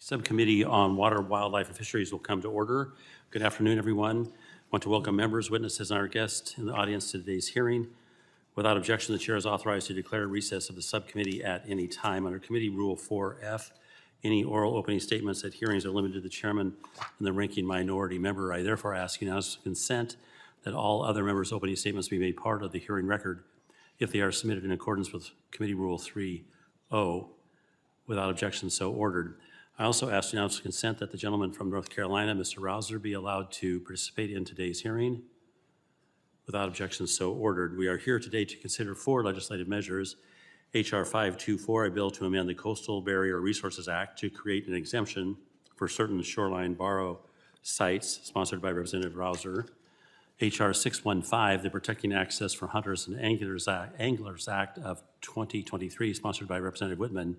Subcommittee on Water, Wildlife, and Fisheries will come to order. Good afternoon, everyone. I want to welcome members, witnesses, and our guests in the audience to today's hearing. Without objection, the chair is authorized to declare recess of the subcommittee at any time. Under Committee Rule 4F, any oral opening statements at hearings are limited to the chairman and the ranking minority member. I therefore ask unanimous consent that all other members' opening statements be made part of the hearing record if they are submitted in accordance with Committee Rule 3.0. Without objection, so ordered. I also ask unanimous consent that the gentleman from North Carolina, Mr. Rouser, be allowed to participate in today's hearing. Without objection, so ordered. We are here today to consider 4 legislative measures. H.R. 524, a bill to amend the Coastal Barrier Resources Act to create an exemption for certain shoreline borrow sites, sponsored by Representative Rouser. H.R. 615, the Protecting Access for Hunters and Anglers Act of 2023, sponsored by Representative Whitman.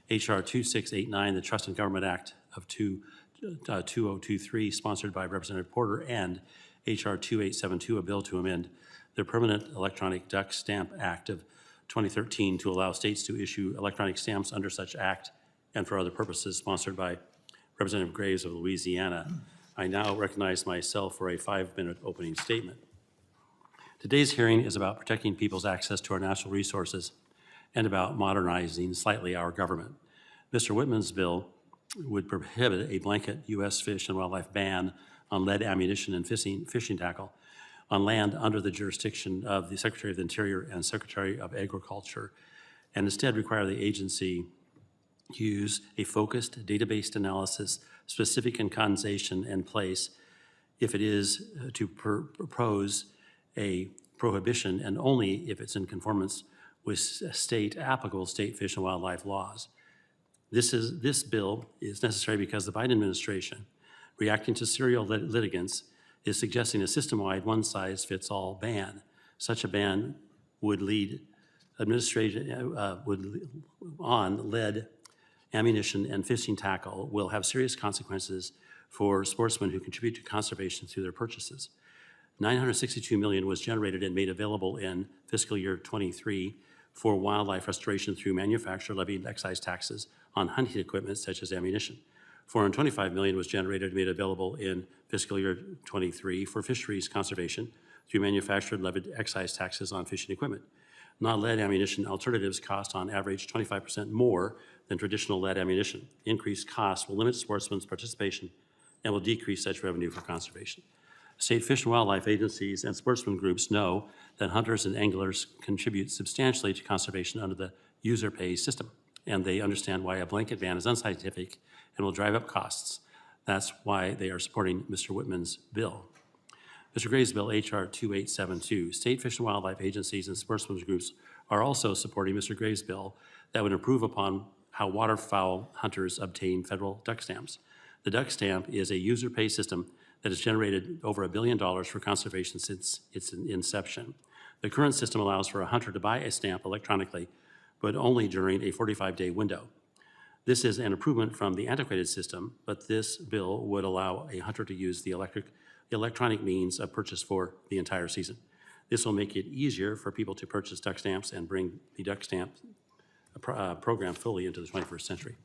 H.R. 2689, the Trust and Government Act of 2023, sponsored by Representative Porter, and H.R. 2872, a bill to amend the Permanent Electronic Duck Stamp Act of 2013 to allow states to issue electronic stamps under such act and for other purposes, sponsored by Representative Graves of Louisiana. I now recognize myself for a 5-minute opening statement. Today's hearing is about protecting people's access to our natural resources and about modernizing slightly our government. Mr. Whitman's bill would prohibit a blanket U.S. Fish and Wildlife ban on lead ammunition and fishing tackle on land under the jurisdiction of the Secretary of the Interior and Secretary of Agriculture, and instead require the agency use a focused database analysis, specific and condensation in place if it is to propose a prohibition, and only if it's in conformance with applicable state fish and wildlife laws. This bill is necessary because the Biden administration, reacting to serial litigants, is suggesting a system-wide one-size-fits-all ban. Such a ban would lead on lead ammunition and fishing tackle will have serious consequences for sportsmen who contribute to conservation through their purchases. $962 million was generated and made available in fiscal year 23 for wildlife restoration through manufacturer levied excise taxes on hunting equipment such as ammunition. $425 million was generated and made available in fiscal year 23 for fisheries conservation through manufacturer levied excise taxes on fishing equipment. Non-lead ammunition alternatives cost on average 25% more than traditional lead ammunition. Increased costs will limit sportsmen's participation and will decrease such revenue for conservation. State fish and wildlife agencies and sportsman groups know that hunters and anglers contribute substantially to conservation under the user pays system, and they understand why a blanket ban is unscientific and will drive up costs. That's why they are supporting Mr. Whitman's bill. Mr. Gray's bill, H.R. 2872. State fish and wildlife agencies and sportsmen's groups are also supporting Mr. Gray's bill that would improve upon how waterfowl hunters obtain federal duck stamps. The duck stamp is a user pay system that has generated over $1 billion for conservation since its inception. The current system allows for a hunter to buy a stamp electronically, but only during a 45-day window. This is an improvement from the antiquated system, but this bill would allow a hunter to use the electronic means of purchase for the entire season. This will make it easier for people to purchase duck stamps and bring the duck stamp program fully into the 21st century.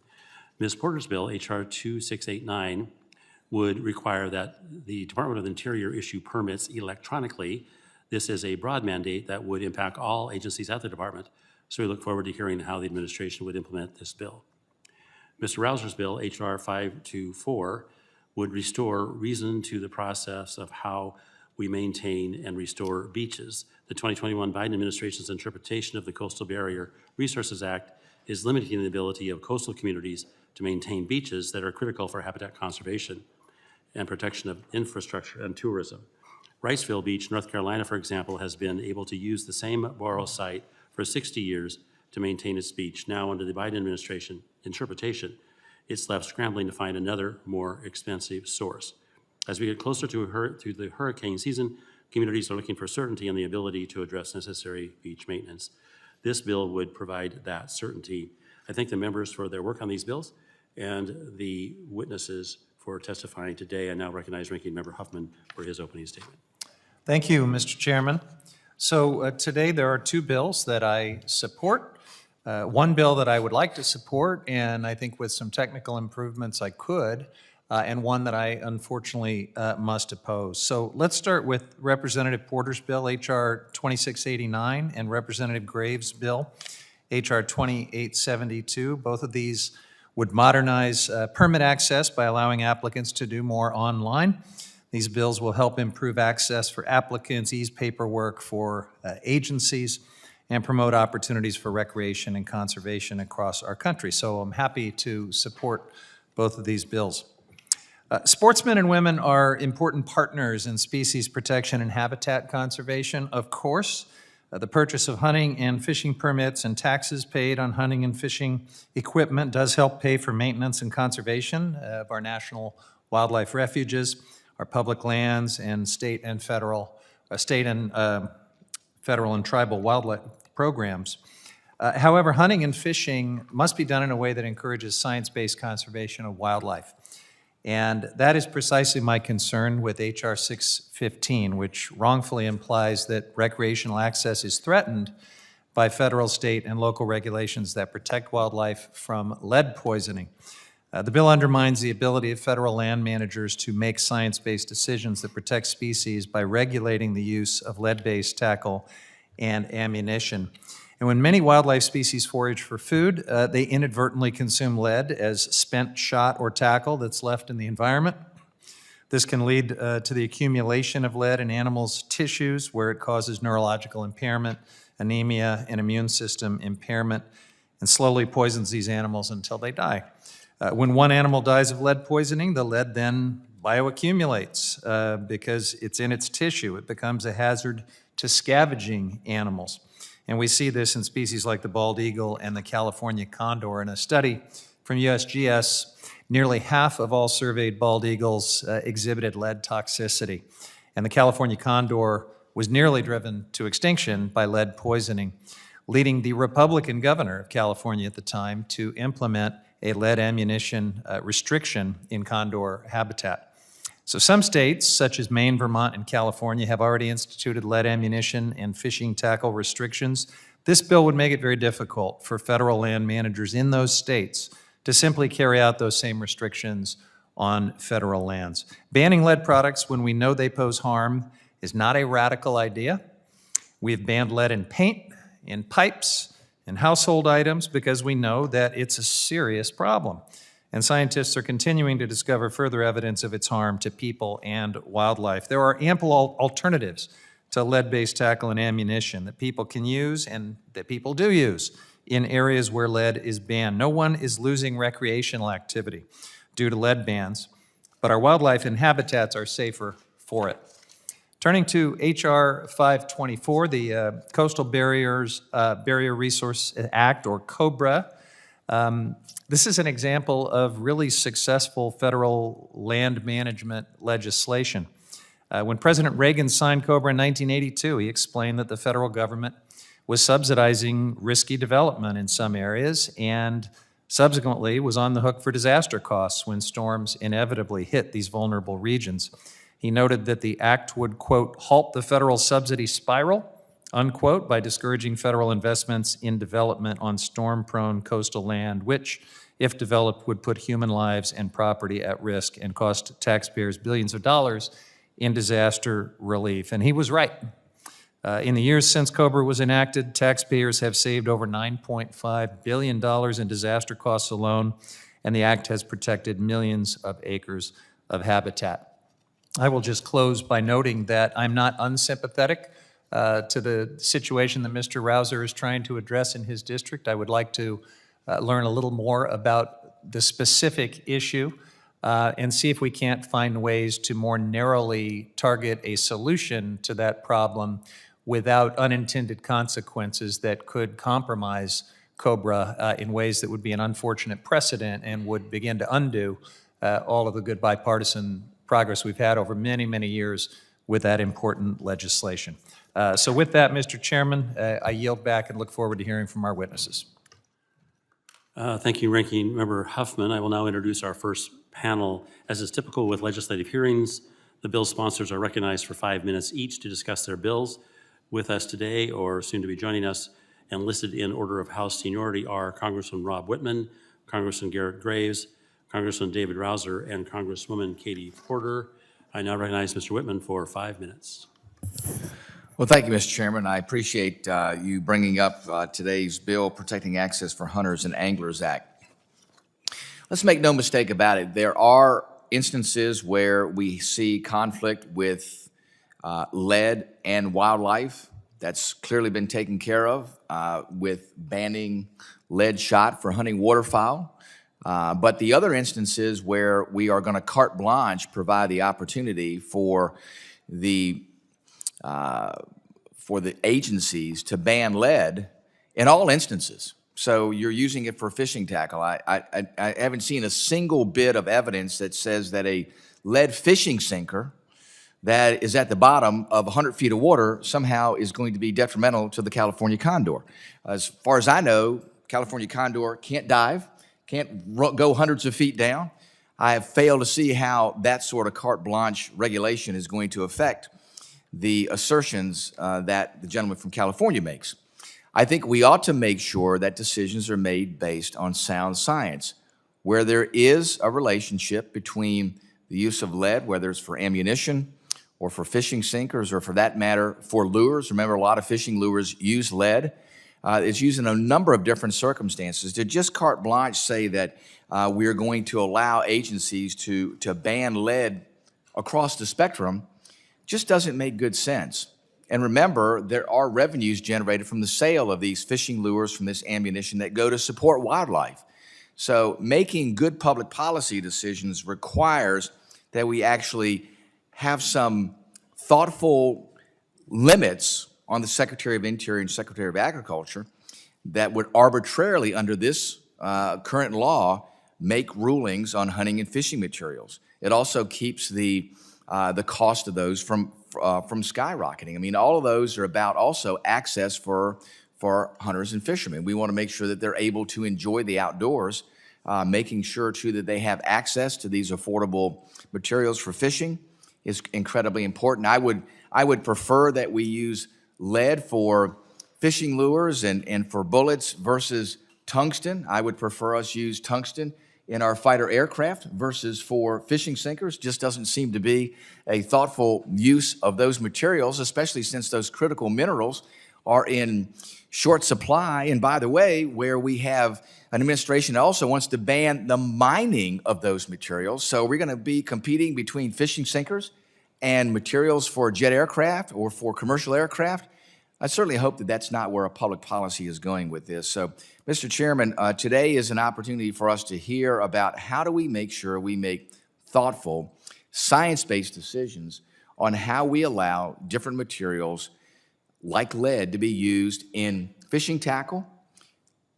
Ms. Porter's bill, H.R. 2689, would require that the Department of the Interior issue permits electronically. This is a broad mandate that would impact all agencies at the department, so we look forward to hearing how the administration would implement this bill. Mr. Rouser's bill, H.R. 524, would restore reason to the process of how we maintain and restore beaches. The 2021 Biden administration's interpretation of the Coastal Barrier Resources Act is limiting the ability of coastal communities to maintain beaches that are critical for habitat conservation and protection of infrastructure and tourism. Wrightsville Beach, North Carolina, for example, has been able to use the same borrow site for 60 years to maintain its beach. Now, under the Biden administration interpretation, it's left scrambling to find another, more expensive source. As we get closer to the hurricane season, communities are looking for certainty and the ability to address necessary beach maintenance. This bill would provide that certainty. I thank the members for their work on these bills and the witnesses for testifying today. I now recognize Ranking Member Huffman for his opening statement. Thank you, Mr. Chairman. So today there are 2 bills that I support. One bill that I would like to support, and I think with some technical improvements I could, and one that I unfortunately must oppose. So let's start with Representative Porter's bill, H.R. 2689, and Representative Graves' bill, H.R. 2872. Both of these would modernize permit access by allowing applicants to do more online. These bills will help improve access for applicants, ease paperwork for agencies, and promote opportunities for recreation and conservation across our country. So I'm happy to support both of these bills. Sportsmen and women are important partners in species protection and habitat conservation. Of course, the purchase of hunting and fishing permits and taxes paid on hunting and fishing equipment does help pay for maintenance and conservation of our national wildlife refuges, our public lands, and state and federal and tribal wildlife programs. However, hunting and fishing must be done in a way that encourages science-based conservation of wildlife. And that is precisely my concern with H.R. 615, which wrongfully implies that recreational access is threatened by federal, state, and local regulations that protect wildlife from lead poisoning. The bill undermines the ability of federal land managers to make science-based decisions that protect species by regulating the use of lead-based tackle and ammunition. And when many wildlife species forage for food, they inadvertently consume lead as spent shot or tackle that's left in the environment. This can lead to the accumulation of lead in animals' tissues, where it causes neurological impairment, anemia, and immune system impairment, and slowly poisons these animals until they die. When one animal dies of lead poisoning, the lead then bioaccumulates because it's in its tissue. It becomes a hazard to scavenging animals. And we see this in species like the bald eagle and the California condor. In a study from USGS, nearly half of all surveyed bald eagles exhibited lead toxicity. And the California condor was nearly driven to extinction by lead poisoning, leading the Republican governor of California at the time to implement a lead ammunition restriction in condor habitat. So some states, such as Maine, Vermont, and California, have already instituted lead ammunition and fishing tackle restrictions. This bill would make it very difficult for federal land managers in those states to simply carry out those same restrictions on federal lands. Banning lead products when we know they pose harm is not a radical idea. We have banned lead in paint, in pipes, in household items because we know that it's a serious problem. And scientists are continuing to discover further evidence of its harm to people and wildlife. There are ample alternatives to lead-based tackle and ammunition that people can use and that people do use in areas where lead is banned. No one is losing recreational activity due to lead bans, but our wildlife and habitats are safer for it. Turning to H.R. 524, the Coastal Barrier Resource Act, or COBRA. This is an example of really successful federal land management legislation. When President Reagan signed COBRA in 1982, he explained that the federal government was subsidizing risky development in some areas and subsequently was on the hook for disaster costs when storms inevitably hit these vulnerable regions. He noted that the act would, quote, halt the federal subsidy spiral, unquote, by discouraging federal investments in development on storm-prone coastal land, which, if developed, would put human lives and property at risk and cost taxpayers billions of dollars in disaster relief. And he was right. In the years since COBRA was enacted, taxpayers have saved over $9.5 billion in disaster costs alone, and the act has protected millions of acres of habitat. I will just close by noting that I'm not unsympathetic to the situation that Mr. Rouser is trying to address in his district. I would like to learn a little more about the specific issue and see if we can't find ways to more narrowly target a solution to that problem without unintended consequences that could compromise COBRA in ways that would be an unfortunate precedent and would begin to undo all of the good bipartisan progress we've had over many, many years with that important legislation. So with that, Mr. Chairman, I yield back and look forward to hearing from our witnesses. Thank you, Ranking Member Huffman. I will now introduce our first panel. As is typical with legislative hearings, the bill sponsors are recognized for 5 minutes each to discuss their bills. With us today, or soon to be joining us, and listed in order of House seniority are Congressman Rob Whitman, Congressman Garrett Graves, Congressman David Rouser, and Congresswoman Katie Porter. I now recognize Mr. Whitman for 5 minutes. Well, thank you, Mr. Chairman. I appreciate you bringing up today's bill, Protecting Access for Hunters and Anglers Act. Let's make no mistake about it. There are instances where we see conflict with lead and wildlife. That's clearly been taken care of with banning lead shot for hunting waterfowl. But the other instances where we are going to carte blanche provide the opportunity for the agencies to ban lead in all instances. So you're using it for fishing tackle. I haven't seen a single bit of evidence that says that a lead fishing sinker that is at the bottom of 100 feet of water somehow is going to be detrimental to the California condor. As far as I know, California condor can't dive, can't go hundreds of feet down. I have failed to see how that sort of carte blanche regulation is going to affect the assertions that the gentleman from California makes. I think we ought to make sure that decisions are made based on sound science, where there is a relationship between the use of lead, whether it's for ammunition or for fishing sinkers, or for that matter, for lures. Remember, a lot of fishing lures use lead. It's used in a number of different circumstances. To just carte blanche say that we are going to allow agencies to ban lead across the spectrum just doesn't make good sense. And remember, there are revenues generated from the sale of these fishing lures, from this ammunition, that go to support wildlife. So making good public policy decisions requires that we actually have some thoughtful limits on the Secretary of Interior and Secretary of Agriculture that would arbitrarily, under this current law, make rulings on hunting and fishing materials. It also keeps the cost of those from skyrocketing. I mean, all of those are about also access for hunters and fishermen. We want to make sure that they're able to enjoy the outdoors, making sure too that they have access to these affordable materials for fishing is incredibly important. I would prefer that we use lead for fishing lures and for bullets versus tungsten. I would prefer us use tungsten in our fighter aircraft versus for fishing sinkers. Just doesn't seem to be a thoughtful use of those materials, especially since those critical minerals are in short supply. And by the way, where we have an administration that also wants to ban the mining of those materials. So we're going to be competing between fishing sinkers and materials for jet aircraft or for commercial aircraft. I certainly hope that that's not where a public policy is going with this. So, Mr. Chairman, today is an opportunity for us to hear about how do we make sure we make thoughtful, science-based decisions on how we allow different materials like lead to be used in fishing tackle,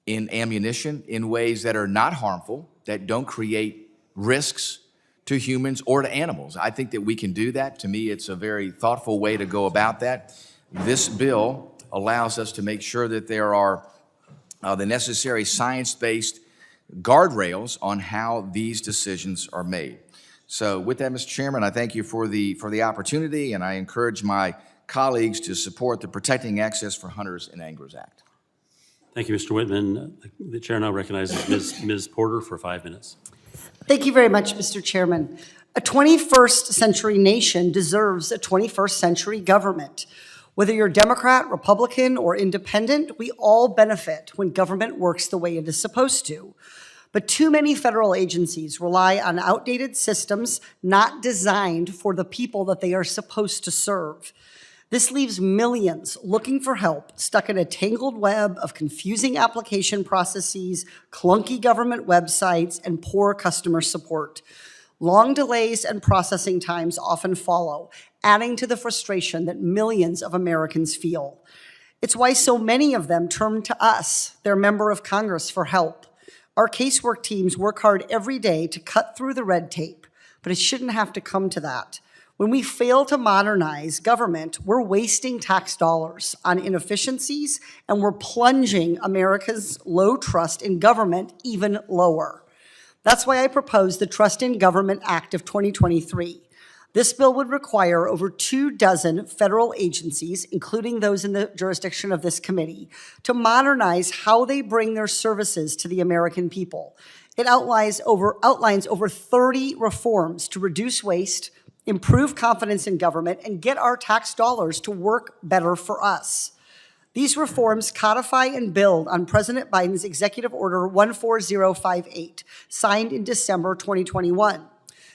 in ammunition, in ways that are not harmful, that don't create risks to humans or to animals. I think that we can do that. To me, it's a very thoughtful way to go about that. This bill allows us to make sure that there are the necessary science-based guardrails on how these decisions are made. So with that, Mr. Chairman, I thank you for the opportunity, and I encourage my colleagues to support the Protecting Access for Hunters and Anglers Act. Thank you, Mr. Whitman. The chair now recognizes Ms. Porter for 5 minutes. Thank you very much, Mr. Chairman. A 21st century nation deserves a 21st century government. Whether you're Democrat, Republican, or independent, we all benefit when government works the way it is supposed to. But too many federal agencies rely on outdated systems not designed for the people that they are supposed to serve. This leaves millions looking for help, stuck in a tangled web of confusing application processes, clunky government websites, and poor customer support. Long delays and processing times often follow, adding to the frustration that millions of Americans feel. It's why so many of them turn to us, their member of Congress, for help. Our casework teams work hard every day to cut through the red tape, but it shouldn't have to come to that. When we fail to modernize government, we're wasting tax dollars on inefficiencies, and we're plunging America's low trust in government even lower. That's why I proposed the Trust in Government Act of 2023. This bill would require over 24 federal agencies, including those in the jurisdiction of this committee, to modernize how they bring their services to the American people. It outlines over 30 reforms to reduce waste, improve confidence in government, and get our tax dollars to work better for us. These reforms codify and build on President Biden's Executive Order 14058, signed in December 2021.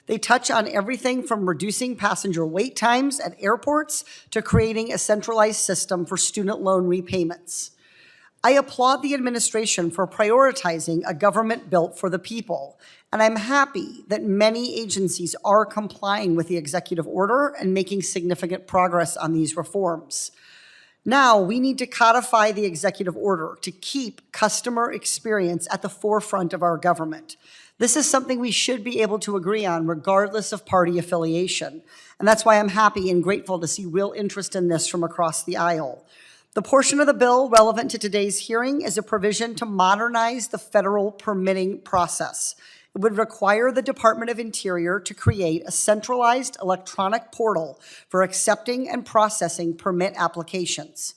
They touch on everything from reducing passenger wait times at airports to creating a centralized system for student loan repayments. I applaud the administration for prioritizing a government built for the people, and I'm happy that many agencies are complying with the executive order and making significant progress on these reforms. Now, we need to codify the executive order to keep customer experience at the forefront of our government. This is something we should be able to agree on regardless of party affiliation, and that's why I'm happy and grateful to see real interest in this from across the aisle. The portion of the bill relevant to today's hearing is a provision to modernize the federal permitting process. It would require the Department of Interior to create a centralized electronic portal for accepting and processing permit applications.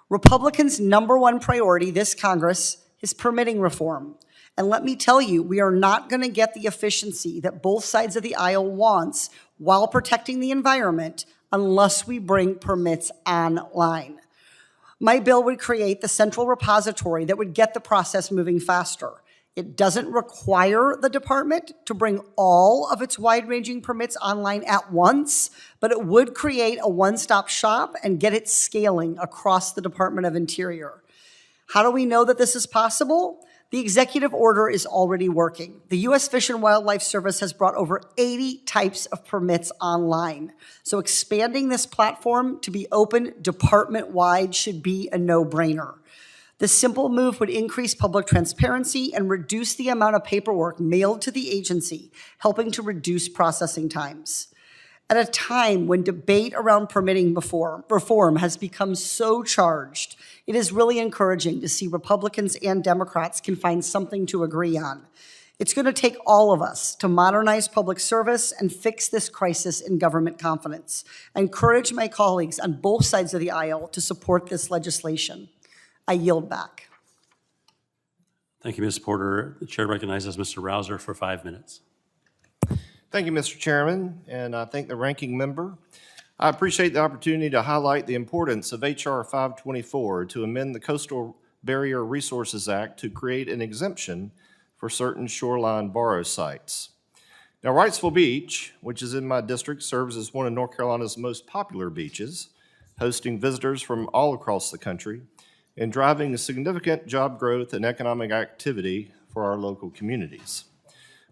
Republicans' #1 priority this Congress is permitting reform. And let me tell you, we are not going to get the efficiency that both sides of the aisle wants while protecting the environment unless we bring permits online. My bill would create the central repository that would get the process moving faster. It doesn't require the department to bring all of its wide-ranging permits online at once, but it would create a one-stop shop and get it scaling across the Department of Interior. How do we know that this is possible? The executive order is already working. The U.S. Fish and Wildlife Service has brought over 80 types of permits online. So expanding this platform to be open department-wide should be a no-brainer. This simple move would increase public transparency and reduce the amount of paperwork mailed to the agency, helping to reduce processing times. At a time when debate around permitting reform has become so charged, it is really encouraging to see Republicans and Democrats can find something to agree on. It's going to take all of us to modernize public service and fix this crisis in government confidence. I encourage my colleagues on both sides of the aisle to support this legislation. I yield back. Thank you, Ms. Porter. The chair recognizes Mr. Rouser for 5 minutes. Thank you, Mr. Chairman, and I thank the ranking member. I appreciate the opportunity to highlight the importance of H.R. 524 to amend the Coastal Barrier Resources Act to create an exemption for certain shoreline borrow sites. Now, Wrightsville Beach, which is in my district, serves as one of North Carolina's most popular beaches, hosting visitors from all across the country and driving significant job growth and economic activity for our local communities.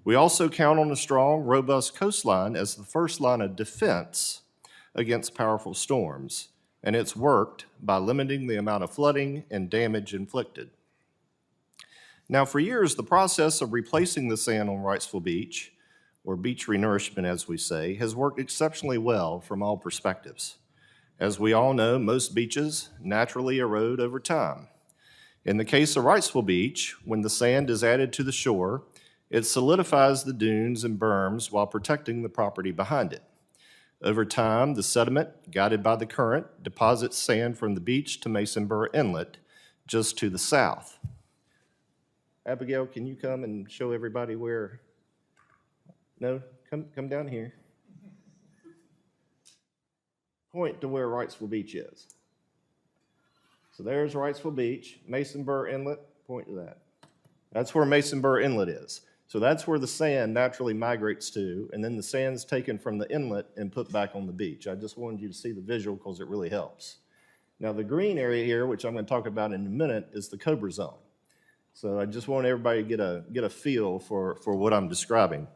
We also count on a strong, robust coastline as the first line of defense against powerful storms, and it's worked by limiting the amount of flooding and damage inflicted. Now, for years, the process of replacing the sand on Wrightsville Beach, or beach renourishment as we say, has worked exceptionally well from all perspectives. As we all know, most beaches naturally erode over time. In the case of Wrightsville Beach, when the sand is added to the shore, it solidifies the dunes and berms while protecting the property behind it. Over time, the sediment, guided by the current, deposits sand from the beach to Mason Burr Inlet, just to the south. Abigail, can you come and show everybody where? No? Come down here. Point to where Wrightsville Beach is. So there's Wrightsville Beach, Mason Burr Inlet, point to that. That's where Mason Burr Inlet is. So that's where the sand naturally migrates to, and then the sand's taken from the inlet and put back on the beach. I just wanted you to see the visual because it really helps. Now the green area here, which I'm going to talk about in a minute, is the Cobra Zone. So I just want everybody to get a feel for what I'm describing.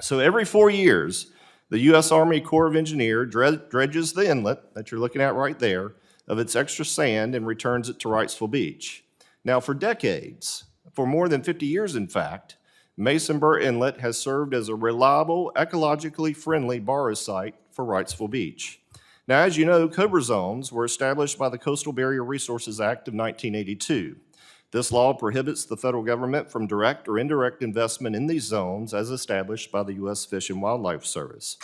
So every 4 years, the U.S. Army Corps of Engineers dredges the inlet that you're looking at right there of its extra sand and returns it to Wrightsville Beach. Now for decades, for more than 50 years in fact, Mason Burr Inlet has served as a reliable, ecologically friendly borrow site for Wrightsville Beach. Now, as you know, Cobra zones were established by the Coastal Barrier Resources Act of 1982. This law prohibits the federal government from direct or indirect investment in these zones as established by the U.S. Fish and Wildlife Service.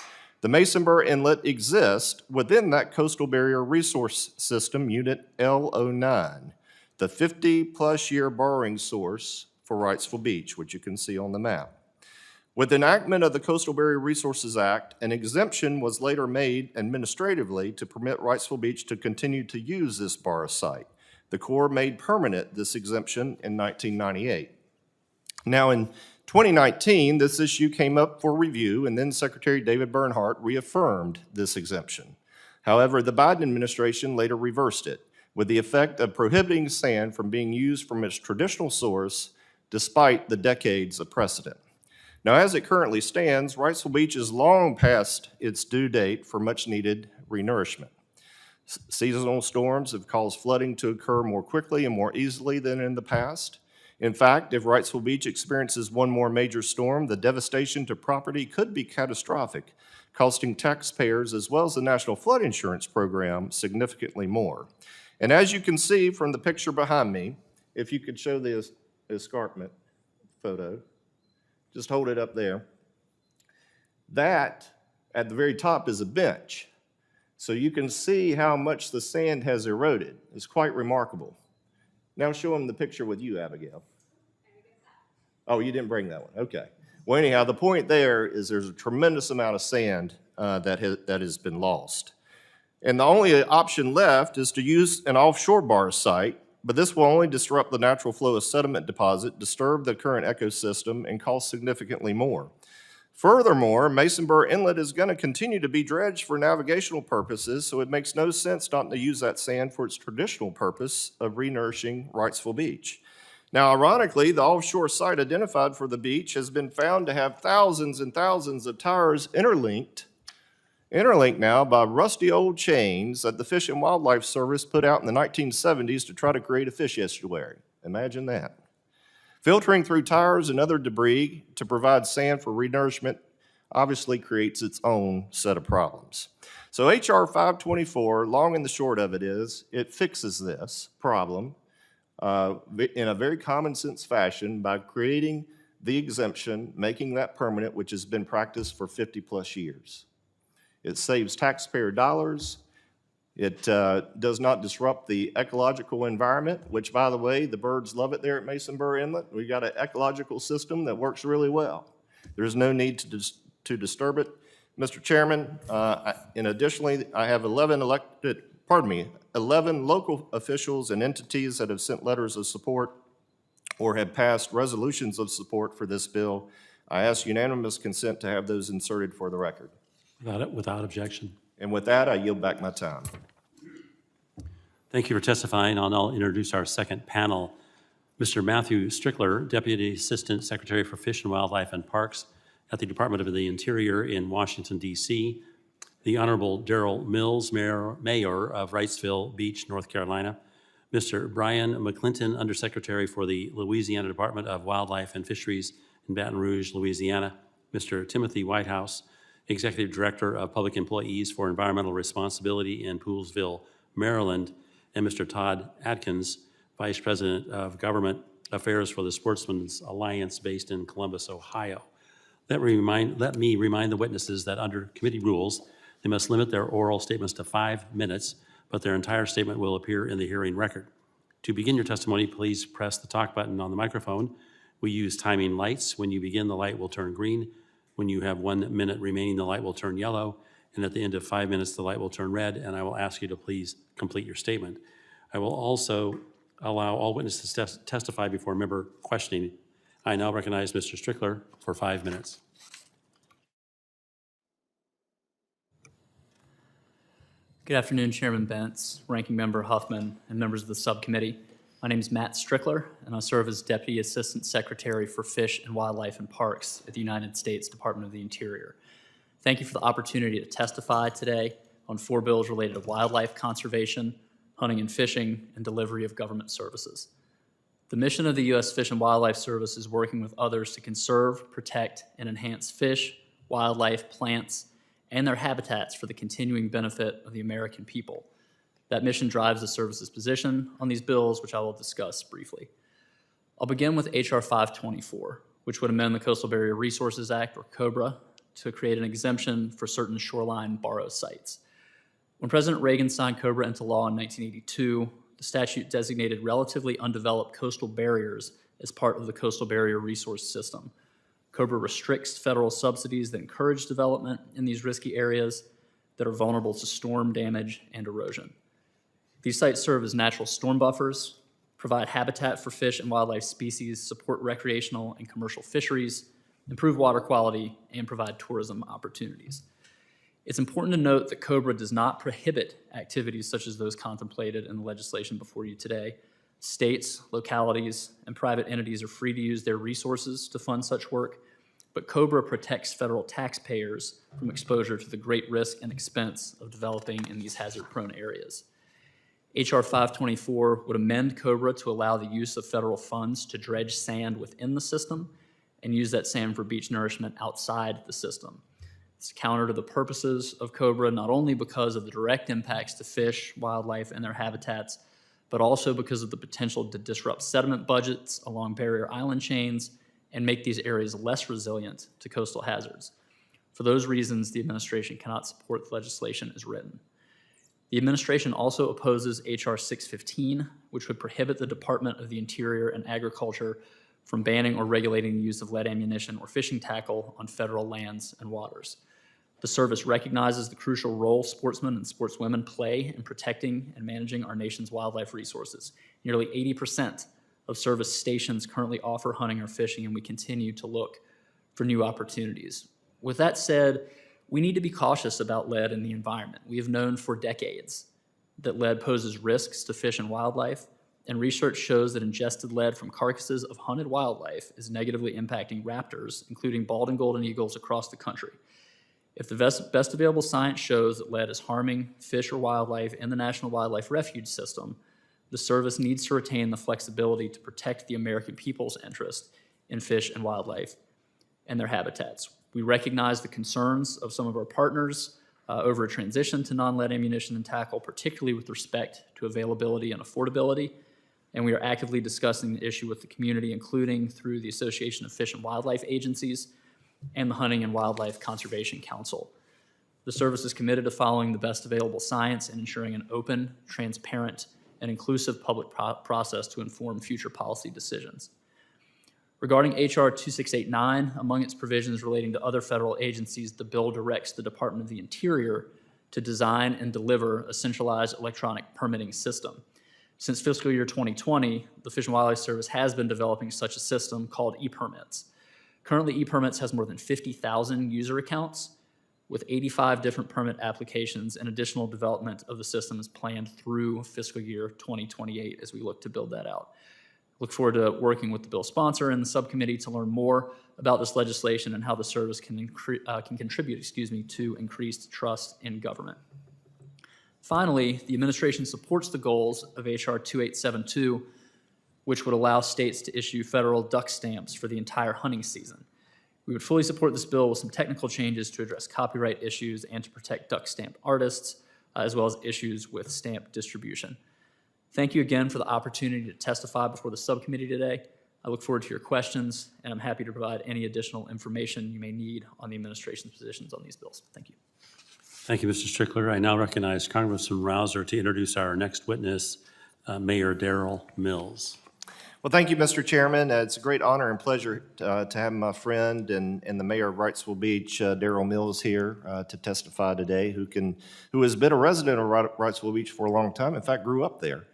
The Masonburg Inlet exists within that Coastal Barrier Resource System, Unit L09, the 50-plus year borrowing source for Wrightsville Beach, which you can see on the map. With enactment of the Coastal Barrier Resources Act, an exemption was later made administratively to permit Wrightsville Beach to continue to use this borrow site. The Corps made permanent this exemption in 1998. Now, in 2019, this issue came up for review, and then Secretary David Bernhardt reaffirmed this exemption. However, the Biden administration later reversed it, with the effect of prohibiting sand from being used from its traditional source, despite the decades of precedent. Now, as it currently stands, Wrightsville Beach is long past its due date for much-needed renourishment. Seasonal storms have caused flooding to occur more quickly and more easily than in the past. In fact, if Wrightsville Beach experiences one more major storm, the devastation to property could be catastrophic, costing taxpayers as well as the National Flood Insurance Program significantly more. And as you can see from the picture behind me, if you could show the escarpment photo, just hold it up there. That, at the very top, is a bench. So you can see how much the sand has eroded. It's quite remarkable. Now show them the picture with you, Abigail. Oh, you didn't bring that one. Okay. Well, anyhow, the point there is there's a tremendous amount of sand that has been lost. And the only option left is to use an offshore bar site, but this will only disrupt the natural flow of sediment deposit, disturb the current ecosystem, and cost significantly more. Furthermore, Masonburg Inlet is going to continue to be dredged for navigational purposes, so it makes no sense not to use that sand for its traditional purpose of renourishing Wrightsville Beach. Now, ironically, the offshore site identified for the beach has been found to have thousands and thousands of towers interlinked now by rusty old chains that the Fish and Wildlife Service put out in the 1970s to try to create a fish estuary. Imagine that. Filtering through tires and other debris to provide sand for renourishment obviously creates its own set of problems. So HR 524, long and the short of it is, it fixes this problem in a very common sense fashion by creating the exemption, making that permanent, which has been practiced for 50 plus years. It saves taxpayer dollars. It does not disrupt the ecological environment, which, by the way, the birds love it there at Masonburg Inlet. We've got an ecological system that works really well. There's no need to disturb it. Mr. Chairman, and additionally, I have 11 local officials and entities that have sent letters of support or have passed resolutions of support for this bill. I ask unanimous consent to have those inserted for the record. Without objection. And with that, I yield back my time. Thank you for testifying. I'll introduce our second panel. Mr. Matthew Strickler, Deputy Assistant Secretary for Fish and Wildlife and Parks at the Department of the Interior in Washington, D.C. The Honorable Darrell Mills, Mayor of Wrightsville Beach, North Carolina. Mr. Brian McClinton, Undersecretary for the Louisiana Department of Wildlife and Fisheries in Baton Rouge, Louisiana. Mr. Timothy Whitehouse, Executive Director of Public Employees for Environmental Responsibility in Poolesville, Maryland, and Mr. Todd Atkins, Vice President of Government Affairs for the Sportsmen's Alliance based in Columbus, Ohio. Let me remind the witnesses that under committee rules, they must limit their oral statements to 5 minutes, but their entire statement will appear in the hearing record. To begin your testimony, please press the talk button on the microphone. We use timing lights. When you begin, the light will turn green. When you have 1 minute remaining, the light will turn yellow, and at the end of 5 minutes, the light will turn red, and I will ask you to please complete your statement. I will also allow all witnesses to testify before member questioning. I now recognize Mr. Strickler for 5 minutes. Good afternoon, Chairman Bentz, Ranking Member Huffman, and members of the subcommittee. My name is Matt Strickler, and I serve as Deputy Assistant Secretary for Fish and Wildlife and Parks at the United States Department of the Interior. Thank you for the opportunity to testify today on 4 bills related to wildlife conservation, hunting and fishing, and delivery of government services. The mission of the U.S. Fish and Wildlife Service is working with others to conserve, protect, and enhance fish, wildlife, plants, and their habitats for the continuing benefit of the American people. That mission drives the service's position on these bills, which I will discuss briefly. I'll begin with H.R. 524, which would amend the Coastal Barrier Resources Act, or COBRA, to create an exemption for certain shoreline borrow sites. When President Reagan signed COBRA into law in 1982, the statute designated relatively undeveloped coastal barriers as part of the Coastal Barrier Resource System. COBRA restricts federal subsidies that encourage development in these risky areas that are vulnerable to storm damage and erosion. These sites serve as natural storm buffers, provide habitat for fish and wildlife species, support recreational and commercial fisheries, improve water quality, and provide tourism opportunities. It's important to note that COBRA does not prohibit activities such as those contemplated in the legislation before you today. States, localities, and private entities are free to use their resources to fund such work, but COBRA protects federal taxpayers from exposure to the great risk and expense of developing in these hazard-prone areas. H.R. 524 would amend COBRA to allow the use of federal funds to dredge sand within the system and use that sand for beach nourishment outside the system. It's counter to the purposes of COBRA, not only because of the direct impacts to fish, wildlife, and their habitats, but also because of the potential to disrupt sediment budgets along barrier island chains and make these areas less resilient to coastal hazards. For those reasons, the administration cannot support the legislation as written. The administration also opposes H.R. 615, which would prohibit the Department of the Interior and Agriculture from banning or regulating the use of lead ammunition or fishing tackle on federal lands and waters. The service recognizes the crucial role sportsmen and sportswomen play in protecting and managing our nation's wildlife resources. Nearly 80% of service stations currently offer hunting or fishing, and we continue to look for new opportunities. With that said, we need to be cautious about lead in the environment. We have known for decades that lead poses risks to fish and wildlife, and research shows that ingested lead from carcasses of hunted wildlife is negatively impacting raptors, including bald and golden eagles across the country. If the best available science shows that lead is harming fish or wildlife in the National Wildlife Refuge System, the service needs to retain the flexibility to protect the American people's interest in fish and wildlife and their habitats. We recognize the concerns of some of our partners over a transition to non-lead ammunition and tackle, particularly with respect to availability and affordability, and we are actively discussing the issue with the community, including through the Association of Fish and Wildlife Agencies and the Hunting and Wildlife Conservation Council. The service is committed to following the best available science and ensuring an open, transparent, and inclusive public process to inform future policy decisions. Regarding H.R. 2689, among its provisions relating to other federal agencies, the bill directs the Department of the Interior to design and deliver a centralized electronic permitting system. Since fiscal year 2020, the Fish and Wildlife Service has been developing such a system called ePermits. Currently, ePermits has more than 50,000 user accounts with 85 different permit applications, and additional development of the system is planned through fiscal year 2028 as we look to build that out. Look forward to working with the bill sponsor and the subcommittee to learn more about this legislation and how the service can contribute to increased trust in government. Finally, the administration supports the goals of H.R. 2872, which would allow states to issue federal duck stamps for the entire hunting season. We would fully support this bill with some technical changes to address copyright issues and to protect duck stamp artists, as well as issues with stamp distribution. Thank you again for the opportunity to testify before the subcommittee today. I look forward to your questions, and I'm happy to provide any additional information you may need on the administration's positions on these bills. Thank you. Thank you, Mr. Strickler. I now recognize Congressman Rouser to introduce our next witness, Mayor Darrell Mills. Well, thank you, Mr. Chairman. It's a great honor and pleasure to have my friend and the mayor of Wrightsville Beach, Darrell Mills, here to testify today, who has been a resident of Wrightsville Beach for a long time, in fact, grew up there.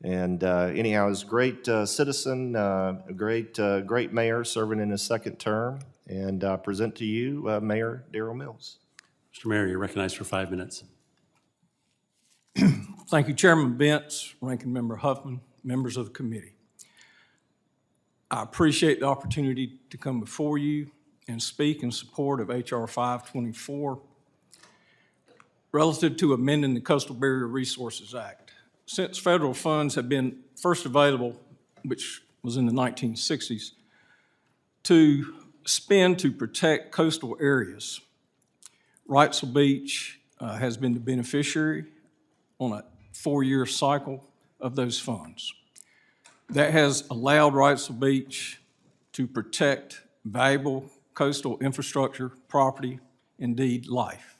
And anyhow, is a great citizen, a great mayor serving in his second term. And I present to you Mayor Darrell Mills. Mr. Mayor, you're recognized for 5 minutes. Thank you, Chairman Bentz, Ranking Member Huffman, members of the committee. I appreciate the opportunity to come before you and speak in support of H.R. 524 relative to amending the Coastal Barrier Resources Act. Since federal funds have been first available, which was in the 1960s, to spend to protect coastal areas, Wrightsville Beach has been the beneficiary on a 4-year cycle of those funds. That has allowed Wrightsville Beach to protect valuable coastal infrastructure, property, indeed life.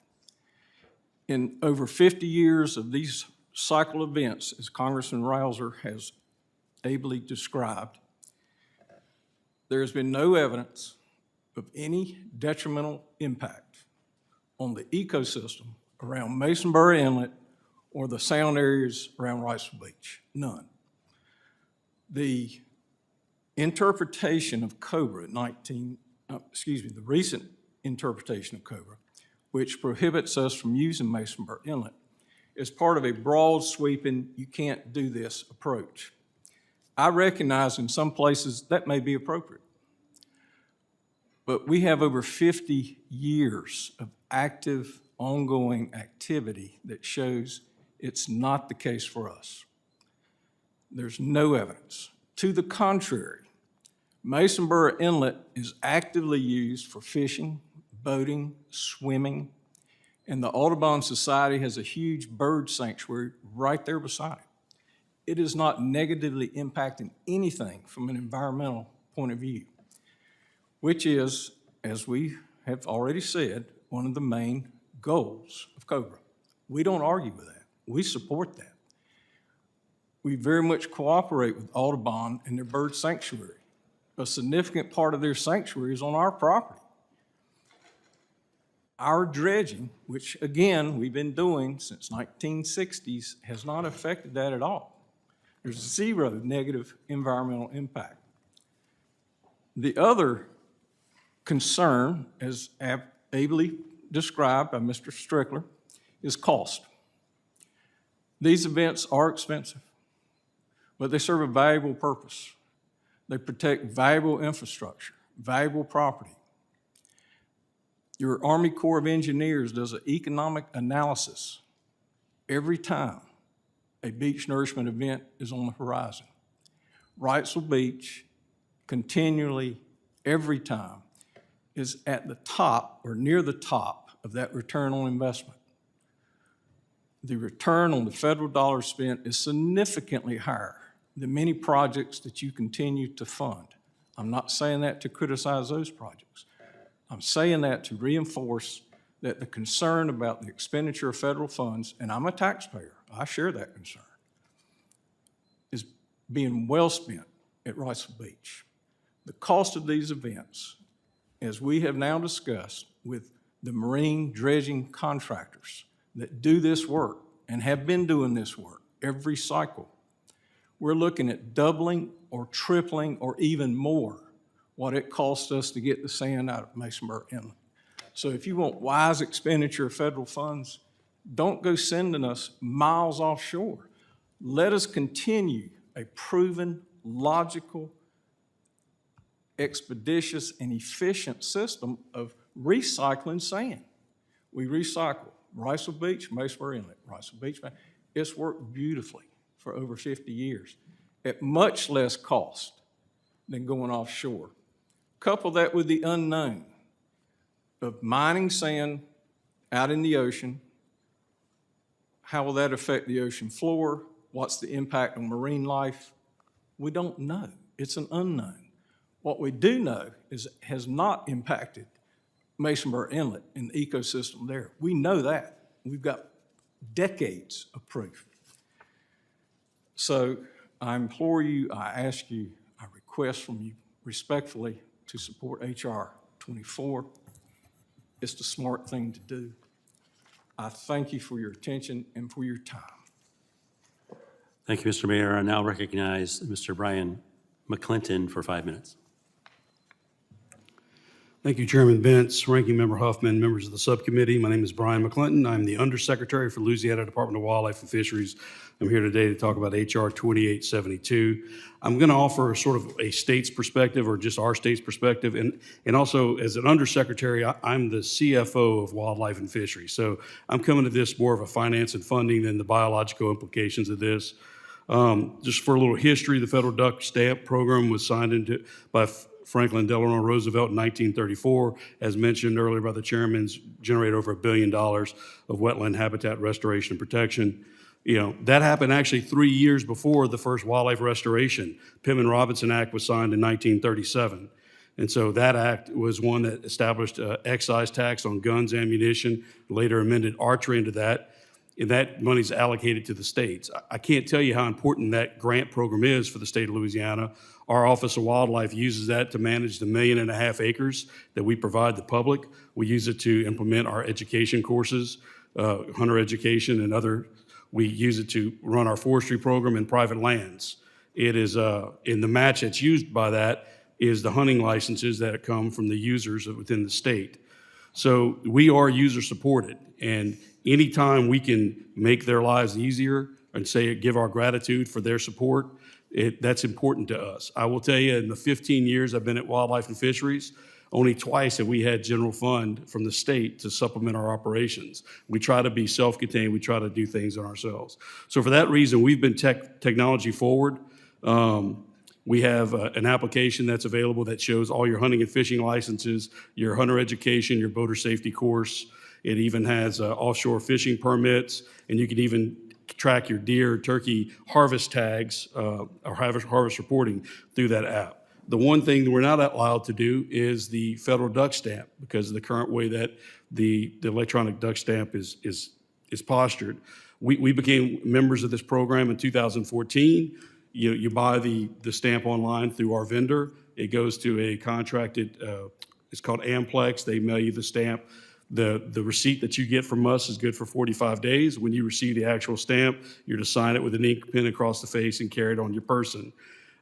In over 50 years of these cycle events, as Congressman Rouser has ably described, there has been no evidence of any detrimental impact on the ecosystem around Masonburg Inlet or the sound areas around Riceville Beach. None. The interpretation of COBRA the recent interpretation of COBRA, which prohibits us from using Masonburg Inlet, is part of a broad sweeping, you can't do this approach. I recognize in some places that may be appropriate. But we have over 50 years of active, ongoing activity that shows it's not the case for us. There's no evidence. To the contrary, Masonburg Inlet is actively used for fishing, boating, swimming, and the Audubon Society has a huge bird sanctuary right there beside it. It is not negatively impacting anything from an environmental point of view, which is, as we have already said, one of the main goals of COBRA. We don't argue with that. We support that. We very much cooperate with Audubon and their bird sanctuary. A significant part of their sanctuary is on our property. Our dredging, which again we've been doing since 1960s, has not affected that at all. There's zero negative environmental impact. The other concern, as ably described by Mr. Strickler, is cost. These events are expensive, but they serve a valuable purpose. They protect valuable infrastructure, valuable property. Your Army Corps of Engineers does an economic analysis every time a beach nourishment event is on the horizon. Wrightsville Beach, continually, every time, is at the top or near the top of that return on investment. The return on the federal dollars spent is significantly higher than many projects that you continue to fund. I'm not saying that to criticize those projects. I'm saying that to reinforce that the concern about the expenditure of federal funds, and I'm a taxpayer, I share that concern, is being well spent at Wrightsville Beach. The cost of these events, as we have now discussed with the marine dredging contractors that do this work and have been doing this work every cycle, we're looking at doubling or tripling or even more what it costs us to get the sand out of Masonburg Inlet. So if you want wise expenditure of federal funds, don't go sending us miles offshore. Let us continue a proven, logical, expeditious, and efficient system of recycling sand. We recycle Wrightsville Beach, Masonburg Inlet, Wrightsville Beach. It's worked beautifully for over 50 years at much less cost than going offshore. Couple that with the unknown of mining sand out in the ocean. How will that affect the ocean floor? What's the impact on marine life? We don't know. It's an unknown. What we do know is it has not impacted Masonburg Inlet and the ecosystem there. We know that. We've got decades of proof. So I implore you, I ask you, I request from you respectfully to support H.R. 24. It's the smart thing to do. I thank you for your attention and for your time. Thank you, Mr. Mayor. I now recognize Mr. Brian McClinton for 5 minutes. Thank you, Chairman Bentz, Ranking Member Huffman, members of the subcommittee. My name is Brian McClinton. I'm the Undersecretary for Louisiana Department of Wildlife and Fisheries. I'm here today to talk about H.R. 2872. I'm going to offer sort of a state's perspective or just our state's perspective. And also, as an Undersecretary, I'm the CFO of Wildlife and Fisheries. So I'm coming to this more of a finance and funding than the biological implications of this. Just for a little history, the federal duck stamp program was signed into by Franklin Delano Roosevelt in 1934. As mentioned earlier by the chairman's, generated over $1 billion of wetland habitat restoration and protection. You know, that happened actually 3 years before the first wildlife restoration. Pittman-Robertson Act was signed in 1937. And so that act was one that established excise tax on guns, ammunition, later amended archery into that. And that money's allocated to the states. I can't tell you how important that grant program is for the state of Louisiana. Our Office of Wildlife uses that to manage the 1.5 million acres that we provide the public. We use it to implement our education courses, hunter education and other. We use it to run our forestry program in private lands. It is, in the match that's used by that is the hunting licenses that come from the users within the state. So we are user supported, and anytime we can make their lives easier and give our gratitude for their support, that's important to us. I will tell you, in the 15 years I've been at Wildlife and Fisheries, only twice have we had general fund from the state to supplement our operations. We try to be self-contained. We try to do things on ourselves. So for that reason, we've been technology forward. We have an application that's available that shows all your hunting and fishing licenses, your hunter education, your boater safety course. It even has offshore fishing permits, and you can even track your deer, turkey harvest tags or harvest reporting through that app. The one thing that we're not allowed to do is the federal duck stamp, because of the current way that the electronic duck stamp is postured. We became members of this program in 2014. You buy the stamp online through our vendor. It goes to a contracted, it's called Amplex. They mail you the stamp. The receipt that you get from us is good for 45 days. When you receive the actual stamp, you're to sign it with an ink pen across the face and carry it on your person.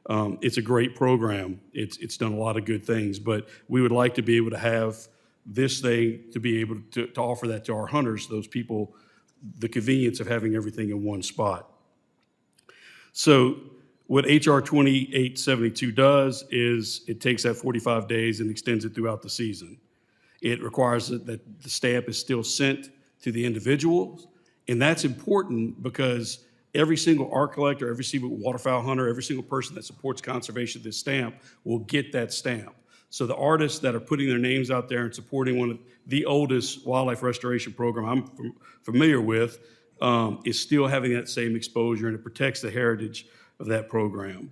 It's a great program. It's done a lot of good things, but we would like to be able to have this thing to be able to offer that to our hunters, those people, the convenience of having everything in one spot. So what HR 2872 does is it takes that 45 days and extends it throughout the season. It requires that the stamp is still sent to the individuals, and that's important because every single art collector, every single waterfowl hunter, every single person that supports conservation of this stamp will get that stamp. So the artists that are putting their names out there and supporting one of the oldest wildlife restoration program I'm familiar with is still having that same exposure, and it protects the heritage of that program.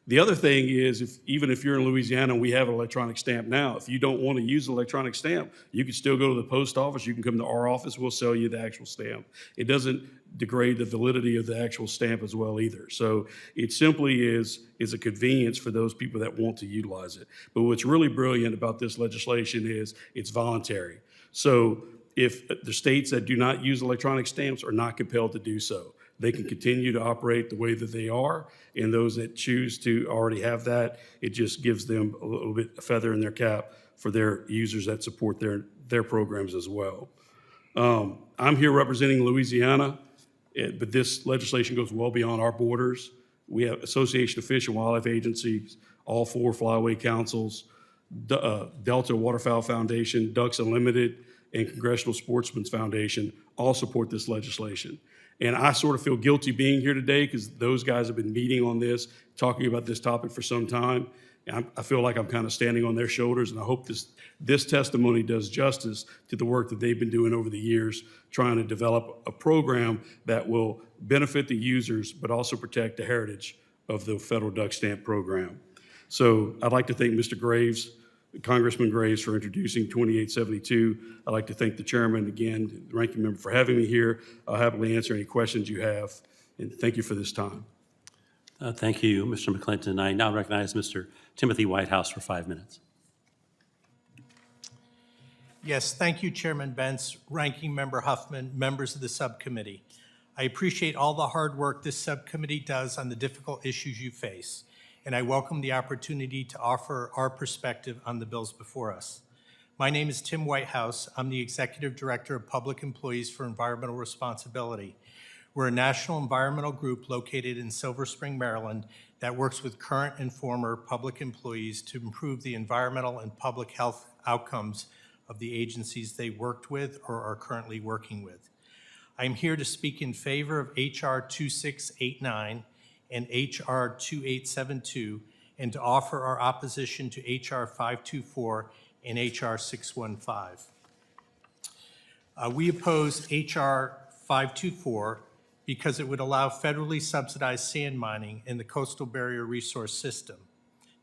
The other thing is, even if you're in Louisiana and we have an electronic stamp now, if you don't want to use an electronic stamp, you can still go to the post office. You can come to our office. We'll sell you the actual stamp. It doesn't degrade the validity of the actual stamp as well either. So it simply is a convenience for those people that want to utilize it. But what's really brilliant about this legislation is it's voluntary. So if the states that do not use electronic stamps are not compelled to do so, they can continue to operate the way that they are, and those that choose to already have that, it just gives them a little bit of feather in their cap for their users that support their programs as well. I'm here representing Louisiana, but this legislation goes well beyond our borders. We have Association of Fish and Wildlife Agencies, all 4 flyway councils, Delta Waterfowl Foundation, Ducks Unlimited, and Congressional Sportsmen's Foundation all support this legislation. And I sort of feel guilty being here today because those guys have been meeting on this, talking about this topic for some time. And I feel like I'm kind of standing on their shoulders, and I hope this testimony does justice to the work that they've been doing over the years, trying to develop a program that will benefit the users, but also protect the heritage of the federal duck stamp program. So I'd like to thank Mr. Graves, Congressman Graves, for introducing 2872. I'd like to thank the chairman again, the ranking member, for having me here. I'll happily answer any questions you have, and thank you for this time. Thank you, Mr. McClinton. I now recognize Mr. Timothy Whitehouse for 5 minutes. Yes, thank you, Chairman Bentz, Ranking Member Huffman, members of the subcommittee. I appreciate all the hard work this subcommittee does on the difficult issues you face, and I welcome the opportunity to offer our perspective on the bills before us. My name is Tim Whitehouse. I'm the Executive Director of Public Employees for Environmental Responsibility. We're a national environmental group located in Silver Spring, Maryland, that works with current and former public employees to improve the environmental and public health outcomes of the agencies they worked with or are currently working with. I'm here to speak in favor of HR 2689 and HR 2872, and to offer our opposition to HR 524 and HR 615. We oppose HR 524 because it would allow federally subsidized sand mining in the coastal barrier resource system.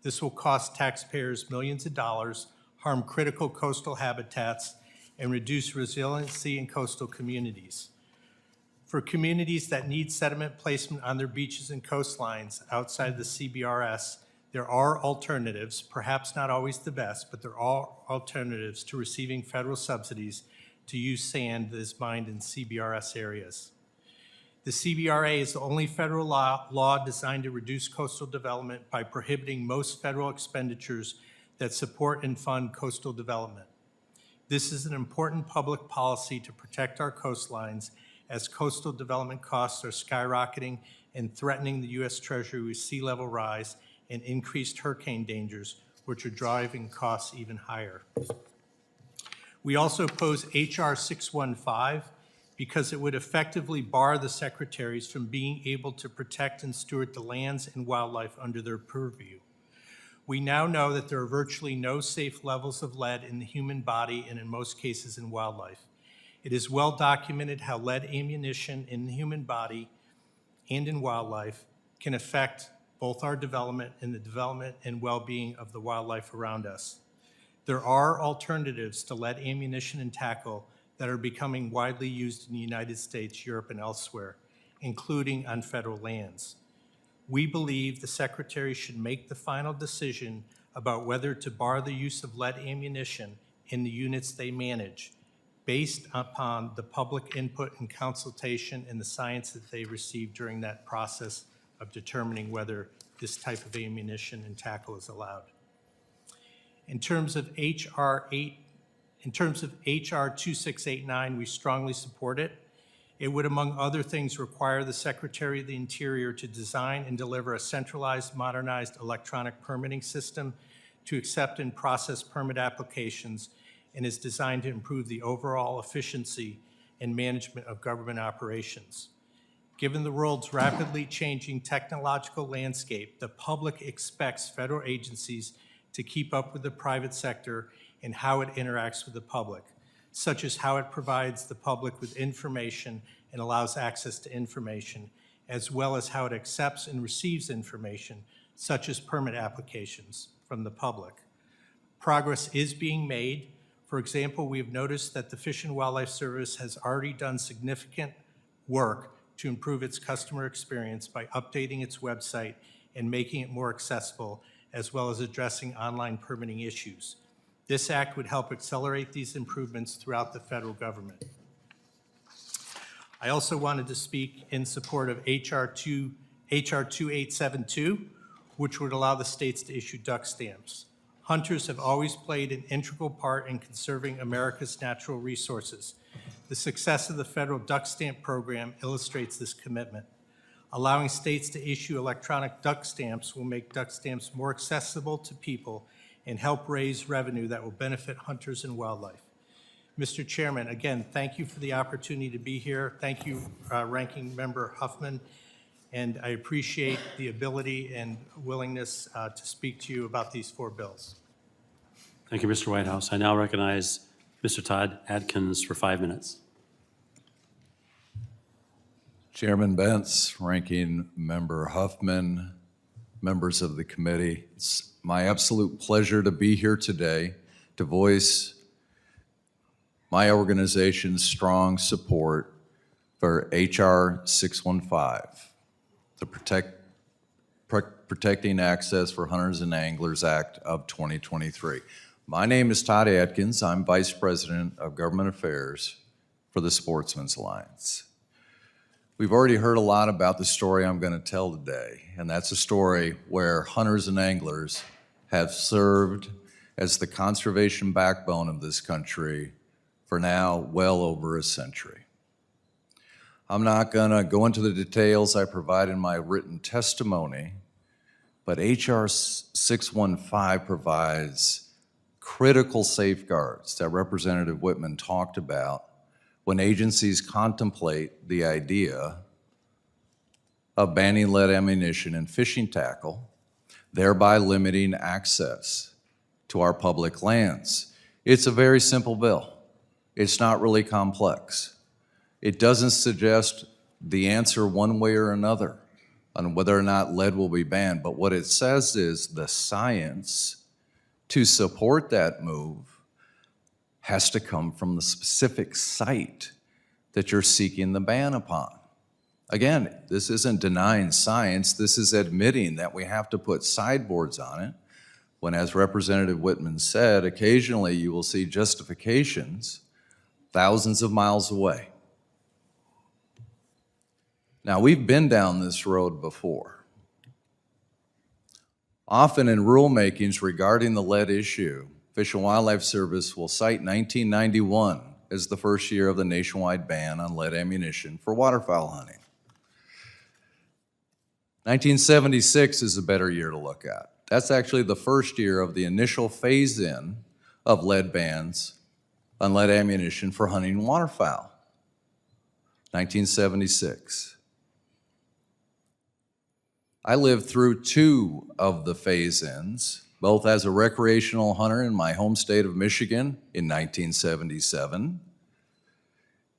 This will cost taxpayers millions of dollars, harm critical coastal habitats, and reduce resiliency in coastal communities. For communities that need sediment placement on their beaches and coastlines outside the CBRS, there are alternatives, perhaps not always the best, but there are alternatives to receiving federal subsidies to use sand that is mined in CBRS areas. The CBRA is the only federal law designed to reduce coastal development by prohibiting most federal expenditures that support and fund coastal development. This is an important public policy to protect our coastlines as coastal development costs are skyrocketing and threatening the U.S. Treasury with sea level rise and increased hurricane dangers, which are driving costs even higher. We also oppose H.R. 615 because it would effectively bar the secretaries from being able to protect and steward the lands and wildlife under their purview. We now know that there are virtually no safe levels of lead in the human body and in most cases in wildlife. It is well documented how lead ammunition in the human body and in wildlife can affect both our development and the development and well-being of the wildlife around us. There are alternatives to lead ammunition and tackle that are becoming widely used in the United States, Europe, and elsewhere, including on federal lands. We believe the Secretary should make the final decision about whether to bar the use of lead ammunition in the units they manage, based upon the public input and consultation and the science that they received during that process of determining whether this type of ammunition and tackle is allowed. In terms of H.R. 2689, we strongly support it. It would, among other things, require the Secretary of the Interior to design and deliver a centralized, modernized electronic permitting system to accept and process permit applications, and is designed to improve the overall efficiency and management of government operations. Given the world's rapidly changing technological landscape, the public expects federal agencies to keep up with the private sector and how it interacts with the public, such as how it provides the public with information and allows access to information, as well as how it accepts and receives information, such as permit applications from the public. Progress is being made. For example, we have noticed that the Fish and Wildlife Service has already done significant work to improve its customer experience by updating its website and making it more accessible, as well as addressing online permitting issues. This act would help accelerate these improvements throughout the federal government. I also wanted to speak in support of H.R. 2872, which would allow the states to issue duck stamps. Hunters have always played an integral part in conserving America's natural resources. The success of the federal duck stamp program illustrates this commitment. Allowing states to issue electronic duck stamps will make duck stamps more accessible to people and help raise revenue that will benefit hunters and wildlife. Mr. Chairman, again, thank you for the opportunity to be here. Thank you, Ranking Member Huffman, and I appreciate the ability and willingness to speak to you about these 4 bills. Thank you, Mr. Whitehouse. I now recognize Mr. Todd Adkins for 5 minutes. Chairman Bentz, Ranking Member Huffman, members of the committee, it's my absolute pleasure to be here today to voice my organization's strong support for H.R. 615, the Protecting Access for Hunters and Anglers Act of 2023. My name is Todd Adkins. I'm Vice President of Government Affairs for the Sportsmen's Alliance. We've already heard a lot about the story I'm going to tell today, and that's a story where hunters and anglers have served as the conservation backbone of this country for now well over a century. I'm not going to go into the details I provide in my written testimony, but H.R. 615 provides critical safeguards that Representative Whitman talked about when agencies contemplate the idea of banning lead ammunition and fishing tackle, thereby limiting access to our public lands. It's a very simple bill. It's not really complex. It doesn't suggest the answer one way or another on whether or not lead will be banned, but what it says is the science to support that move has to come from the specific site that you're seeking the ban upon. Again, this isn't denying science, this is admitting that we have to put sideboards on it, when, as Representative Whitman said, occasionally you will see justifications thousands of miles away. Now, we've been down this road before. Often in rulemakings regarding the lead issue, Fish and Wildlife Service will cite 1991 as the first year of the nationwide ban on lead ammunition for waterfowl hunting. 1976 is a better year to look at. That's actually the first year of the initial phase-in of lead bans on lead ammunition for hunting waterfowl. 1976. I lived through two of the phase-ins, both as a recreational hunter in my home state of Michigan in 1977,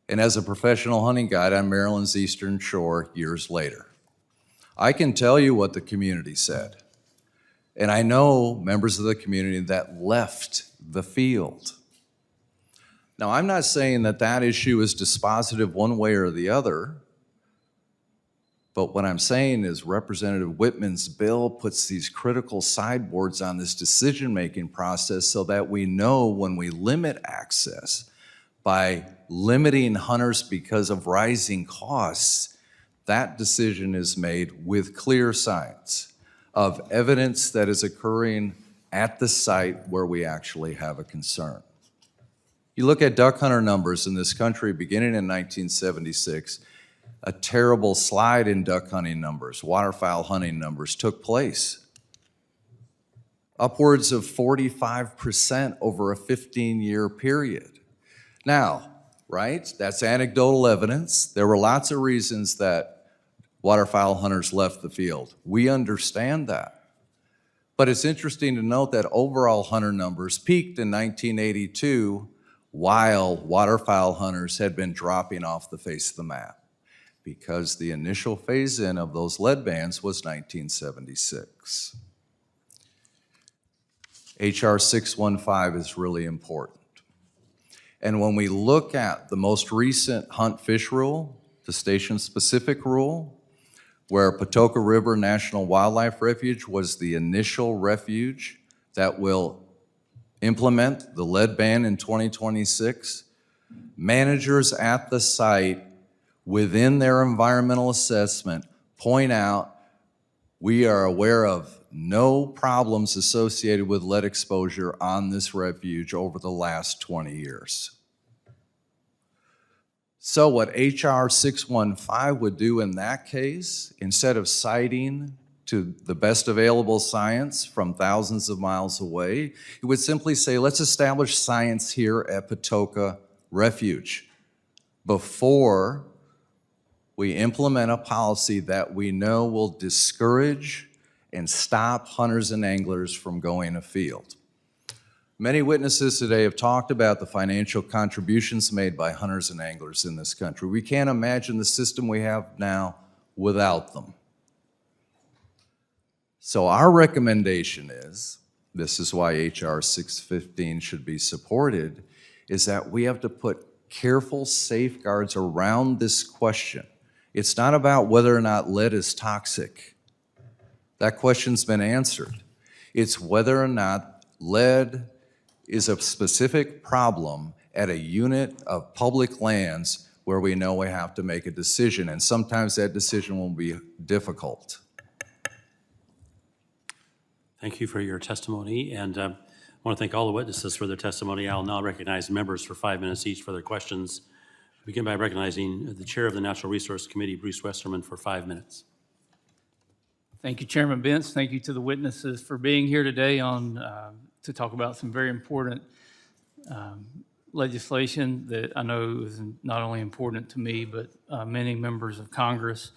and as a professional hunting guide on Maryland's Eastern Shore years later. I can tell you what the community said. And I know members of the community that left the field. Now, I'm not saying that that issue is dispositive one way or the other, but what I'm saying is Representative Whitman's bill puts these critical sideboards on this decision-making process so that we know when we limit access by limiting hunters because of rising costs, that decision is made with clear science of evidence that is occurring at the site where we actually have a concern. You look at duck hunter numbers in this country beginning in 1976, a terrible slide in duck hunting numbers, waterfowl hunting numbers took place. Upwards of 45% over a 15-year period. Now, right, that's anecdotal evidence. There were lots of reasons that waterfowl hunters left the field. We understand that. But it's interesting to note that overall hunter numbers peaked in 1982 while waterfowl hunters had been dropping off the face of the map because the initial phase-in of those lead bans was 1976. HR 615 is really important. And when we look at the most recent hunt-fish rule, the station-specific rule, where Patoka River National Wildlife Refuge was the initial refuge that will implement the lead ban in 2026, managers at the site within their environmental assessment point out we are aware of no problems associated with lead exposure on this refuge over the last 20 years. So what HR 615 would do in that case, instead of citing to the best available science from thousands of miles away, it would simply say, let's establish science here at Patoka Refuge before we implement a policy that we know will discourage and stop hunters and anglers from going afield. Many witnesses today have talked about the financial contributions made by hunters and anglers in this country. We can't imagine the system we have now without them. So our recommendation is, this is why HR 615 should be supported, is that we have to put careful safeguards around this question. It's not about whether or not lead is toxic. That question's been answered. It's whether or not lead is a specific problem at a unit of public lands where we know we have to make a decision, and sometimes that decision will be difficult. Thank you for your testimony, and I want to thank all the witnesses for their testimony. I'll now recognize members for 5 minutes each for their questions. Begin by recognizing the Chair of the Natural Resource Committee, Bruce Westerman, for 5 minutes. Thank you, Chairman Bentz. Thank you to the witnesses for being here today to talk about some very important legislation that I know is not only important to me, but many members of Congress.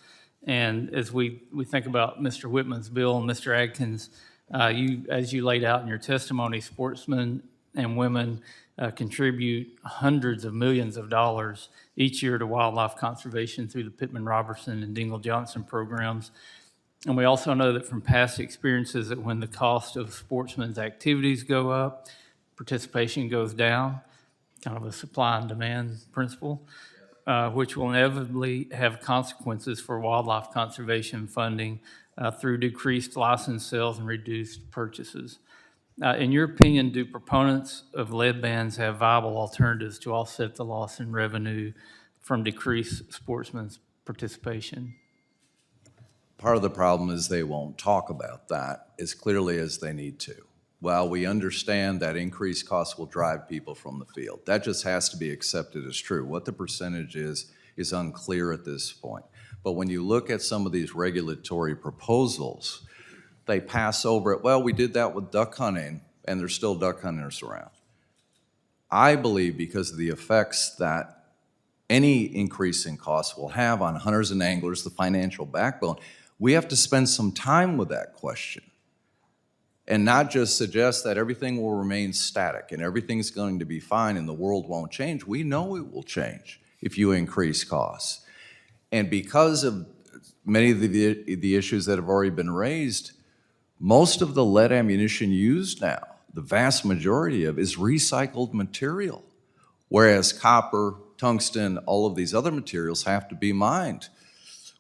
And as we think about Mr. Whitman's bill and Mr. Adkins, as you laid out in your testimony, sportsmen and women contribute hundreds of millions of dollars each year to wildlife conservation through the Pittman Robertson and Dingle Johnson programs. And we also know that from past experiences that when the cost of sportsmen's activities go up, participation goes down, kind of a supply and demand principle, which will inevitably have consequences for wildlife conservation funding through decreased license sales and reduced purchases. In your opinion, do proponents of lead bans have viable alternatives to offset the loss in revenue from decreased sportsmen's participation? Part of the problem is they won't talk about that as clearly as they need to. While we understand that increased costs will drive people from the field, that just has to be accepted as true. What the percentage is unclear at this point. But when you look at some of these regulatory proposals, they pass over it. Well, we did that with duck hunting, and there's still duck hunters around. I believe because of the effects that any increase in costs will have on hunters and anglers, the financial backbone, we have to spend some time with that question and not just suggest that everything will remain static and everything's going to be fine and the world won't change. We know it will change if you increase costs. And because of many of the issues that have already been raised, most of the lead ammunition used now, the vast majority of, is recycled material, whereas copper, tungsten, all of these other materials have to be mined.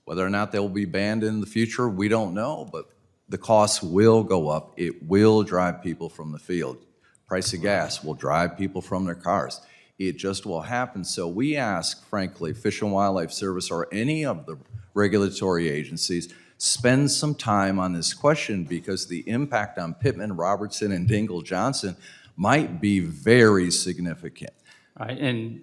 Whether or not they'll be banned in the future, we don't know, but the costs will go up. It will drive people from the field. Price of gas will drive people from their cars. It just will happen. So we ask, frankly, Fish and Wildlife Service or any of the regulatory agencies, spend some time on this question because the impact on Pittman, Robertson, and Dingle Johnson might be very significant. Right, and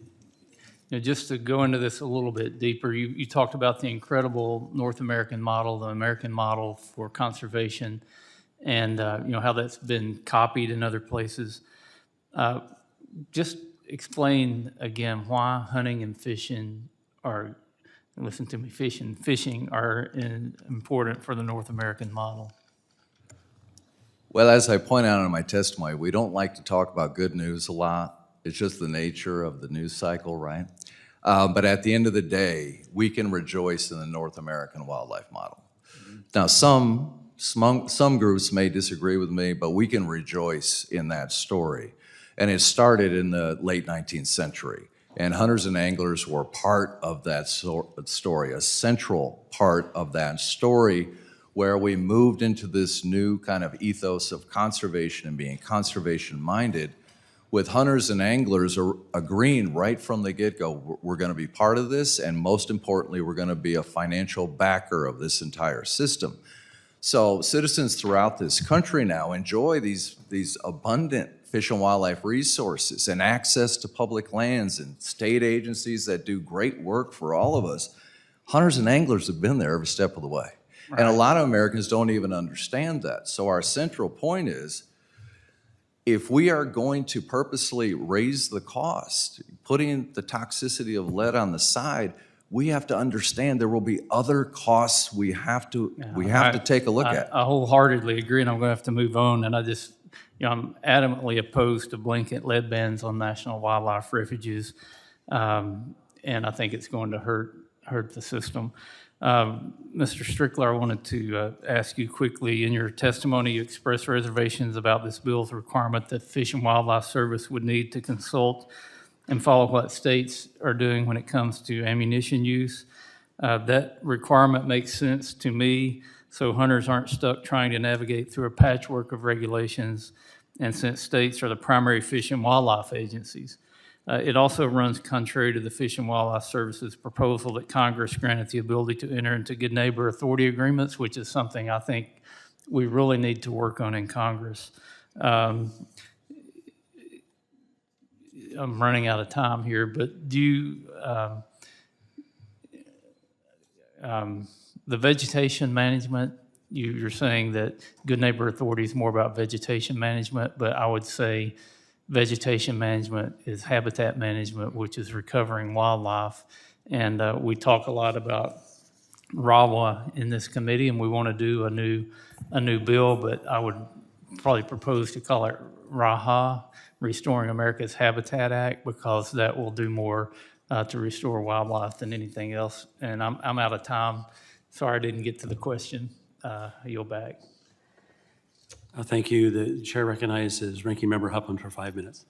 just to go into this a little bit deeper, you talked about the incredible North American model, the American model for conservation, and how that's been copied in other places. Just explain again why hunting and fishing are, listen to me, fishing are important for the North American model. Well, as I point out in my testimony, we don't like to talk about good news a lot. It's just the nature of the news cycle, right? But at the end of the day, we can rejoice in the North American wildlife model. Now, some groups may disagree with me, but we can rejoice in that story. And it started in the late 19th century. And hunters and anglers were part of that story, a central part of that story, where we moved into this new kind of ethos of conservation and being conservation-minded, with hunters and anglers agreeing right from the get-go, we're going to be part of this, and most importantly, we're going to be a financial backer of this entire system. So citizens throughout this country now enjoy these abundant fish and wildlife resources and access to public lands and state agencies that do great work for all of us. Hunters and anglers have been there every step of the way. Right. And a lot of Americans don't even understand that. So our central point is, if we are going to purposely raise the cost, putting the toxicity of lead on the side, we have to understand there will be other costs we have to take a look at. I wholeheartedly agree, and I'm going to have to move on. And I'm adamantly opposed to blanket lead bans on national wildlife refuges, and I think it's going to hurt the system. Mr. Strickler, I wanted to ask you quickly, in your testimony, you expressed reservations about this bill's requirement that Fish and Wildlife Service would need to consult and follow what states are doing when it comes to ammunition use. That requirement makes sense to me, so hunters aren't stuck trying to navigate through a patchwork of regulations, and since states are the primary fish and wildlife agencies. It also runs contrary to the Fish and Wildlife Service's proposal that Congress granted the ability to enter into good neighbor authority agreements, which is something I think we really need to work on in Congress. I'm running out of time here, but do you, the vegetation management, you're saying that good neighbor authority is more about vegetation management, but I would say vegetation management is habitat management, which is recovering wildlife. And we talk a lot about RAWA in this committee, and we want to do a new bill, but I would probably propose to call it RAHA, Restoring America's Habitat Act, because that will do more to restore wildlife than anything else. And I'm out of time. Sorry I didn't get to the question. I yield back. Thank you. The chair recognizes Ranking Member Huffman for 5 minutes.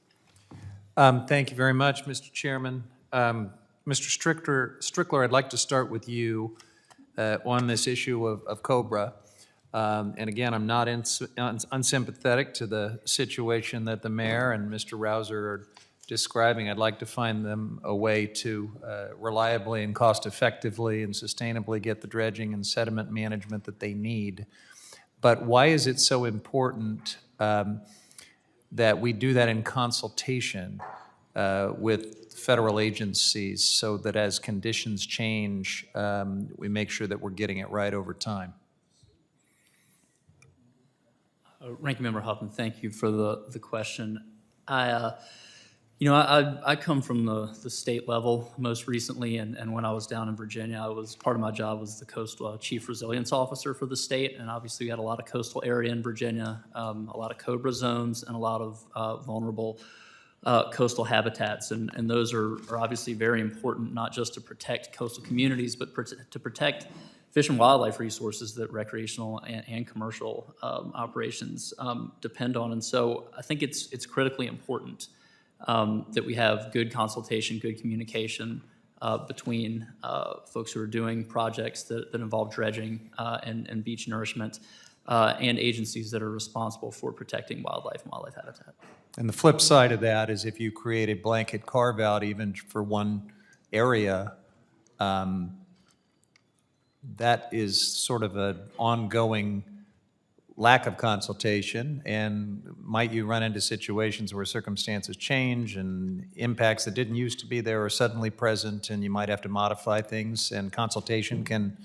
Thank you very much, Mr. Chairman. Mr. Strickler, I'd like to start with you on this issue of COBRA. And again, I'm not unsympathetic to the situation that the mayor and Mr. Rouser are describing. I'd like to find them a way to reliably and cost-effectively and sustainably get the dredging and sediment management that they need. But why is it so important that we do that in consultation with federal agencies so that as conditions change, we make sure that we're getting it right over time? Ranking Member Huffman, thank you for the question. I come from the state level most recently, and when I was down in Virginia, part of my job was the coastal chief resilience officer for the state, and obviously we had a lot of coastal area in Virginia, a lot of COBRA zones, and a lot of vulnerable coastal habitats, and those are obviously very important, not just to protect coastal communities, but to protect fish and wildlife resources that recreational and commercial operations depend on. And so I think it's critically important that we have good consultation, good communication between folks who are doing projects that involve dredging and beach nourishment and agencies that are responsible for protecting wildlife and wildlife habitat. And the flip side of that is if you create a blanket carve-out even for one area, that is sort of an ongoing lack of consultation, and might you run into situations where circumstances change and impacts that didn't used to be there are suddenly present, and you might have to modify things, and consultation can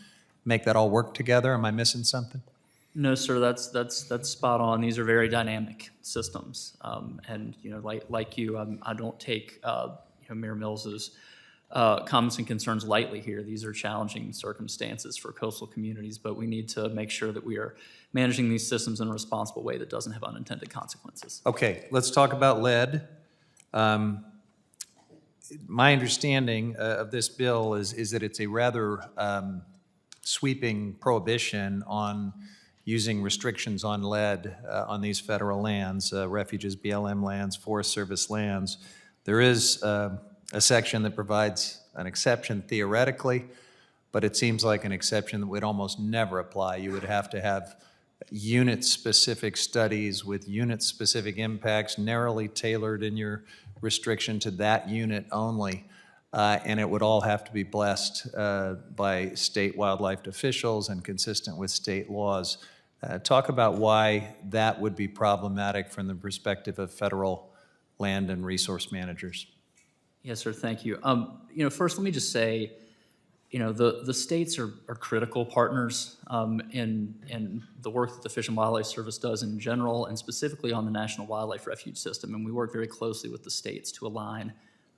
make that all work together? Am I missing something? No, sir, that's spot on. These are very dynamic systems, and like you, I don't take Mayor Mills's comments and concerns lightly here. These are challenging circumstances for coastal communities, but we need to make sure that we are managing these systems in a responsible way that doesn't have unintended consequences. Okay, let's talk about lead. My understanding of this bill is that it's a rather sweeping prohibition on using restrictions on lead on these federal lands, refuges, BLM lands, Forest Service lands. There is a section that provides an exception theoretically, but it seems like an exception that would almost never apply. You would have to have unit-specific studies with unit-specific impacts, narrowly tailored in your restriction to that unit only, and it would all have to be blessed by state wildlife officials and consistent with state laws. Talk about why that would be problematic from the perspective of federal land and resource managers. Yes, sir, thank you. First, let me just say, the states are critical partners in the work that the Fish and Wildlife Service does in general, and specifically on the National Wildlife Refuge System. And we work very closely with the states to align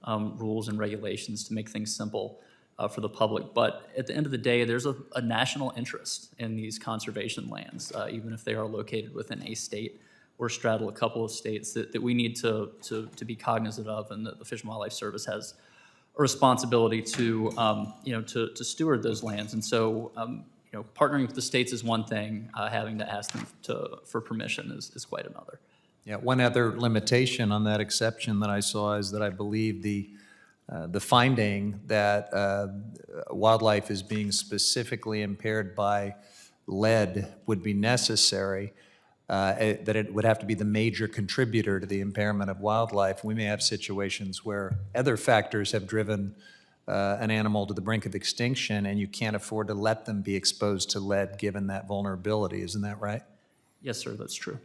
rules and regulations to make things simple for the public. But at the end of the day, there's a national interest in these conservation lands, even if they are located within a state or straddle a couple of states that we need to be cognizant of, and that the Fish and Wildlife Service has a responsibility to steward those lands. And so, partnering with the states is one thing, having to ask them for permission is quite another. Yeah, one other limitation on that exception that I saw is that I believe the finding that wildlife is being specifically impaired by lead would be necessary, that it would have to be the major contributor to the impairment of wildlife. We may have situations where other factors have driven an animal to the brink of extinction, and you can't afford to let them be exposed to lead given that vulnerability. Isn't that right? Yes, sir, that's true.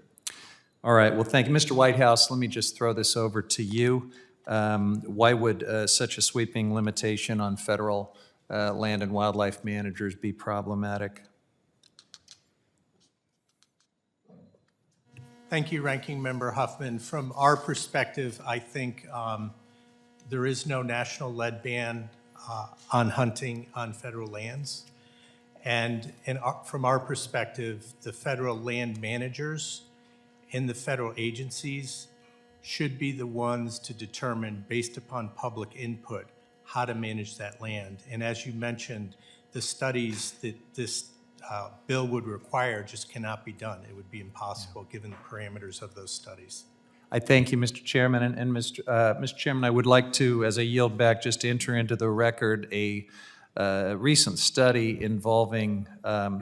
All right, well, thank you. Mr. Whitehouse, let me just throw this over to you. Why would such a sweeping limitation on federal land and wildlife managers be problematic? Thank you, Ranking Member Huffman. From our perspective, I think there is no national lead ban on hunting on federal lands. And from our perspective, the federal land managers and the federal agencies should be the ones to determine, based upon public input, how to manage that land. And as you mentioned, the studies that this bill would require just cannot be done. It would be impossible, given the parameters of those studies. I thank you, Mr. Chairman, and Mr. Chairman, I would like to, as I yield back, just enter into the record a recent study involving, well,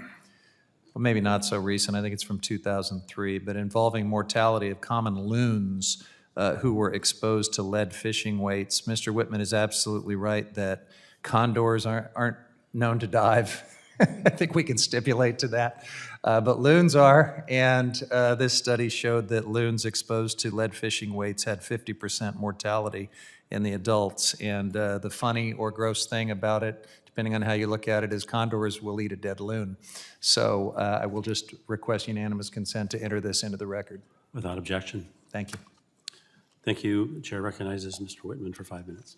maybe not so recent, I think it's from 2003, but involving mortality of common loons who were exposed to lead fishing weights. Mr. Whitman is absolutely right that condors aren't known to dive. I think we can stipulate to that. But loons are, and this study showed that loons exposed to lead fishing weights had 50% mortality in the adults. And the funny or gross thing about it, depending on how you look at it, is condors will eat a dead loon. So I will just request unanimous consent to enter this into the record. Without objection. Thank you. Thank you. The chair recognizes Mr. Whitman for 5 minutes.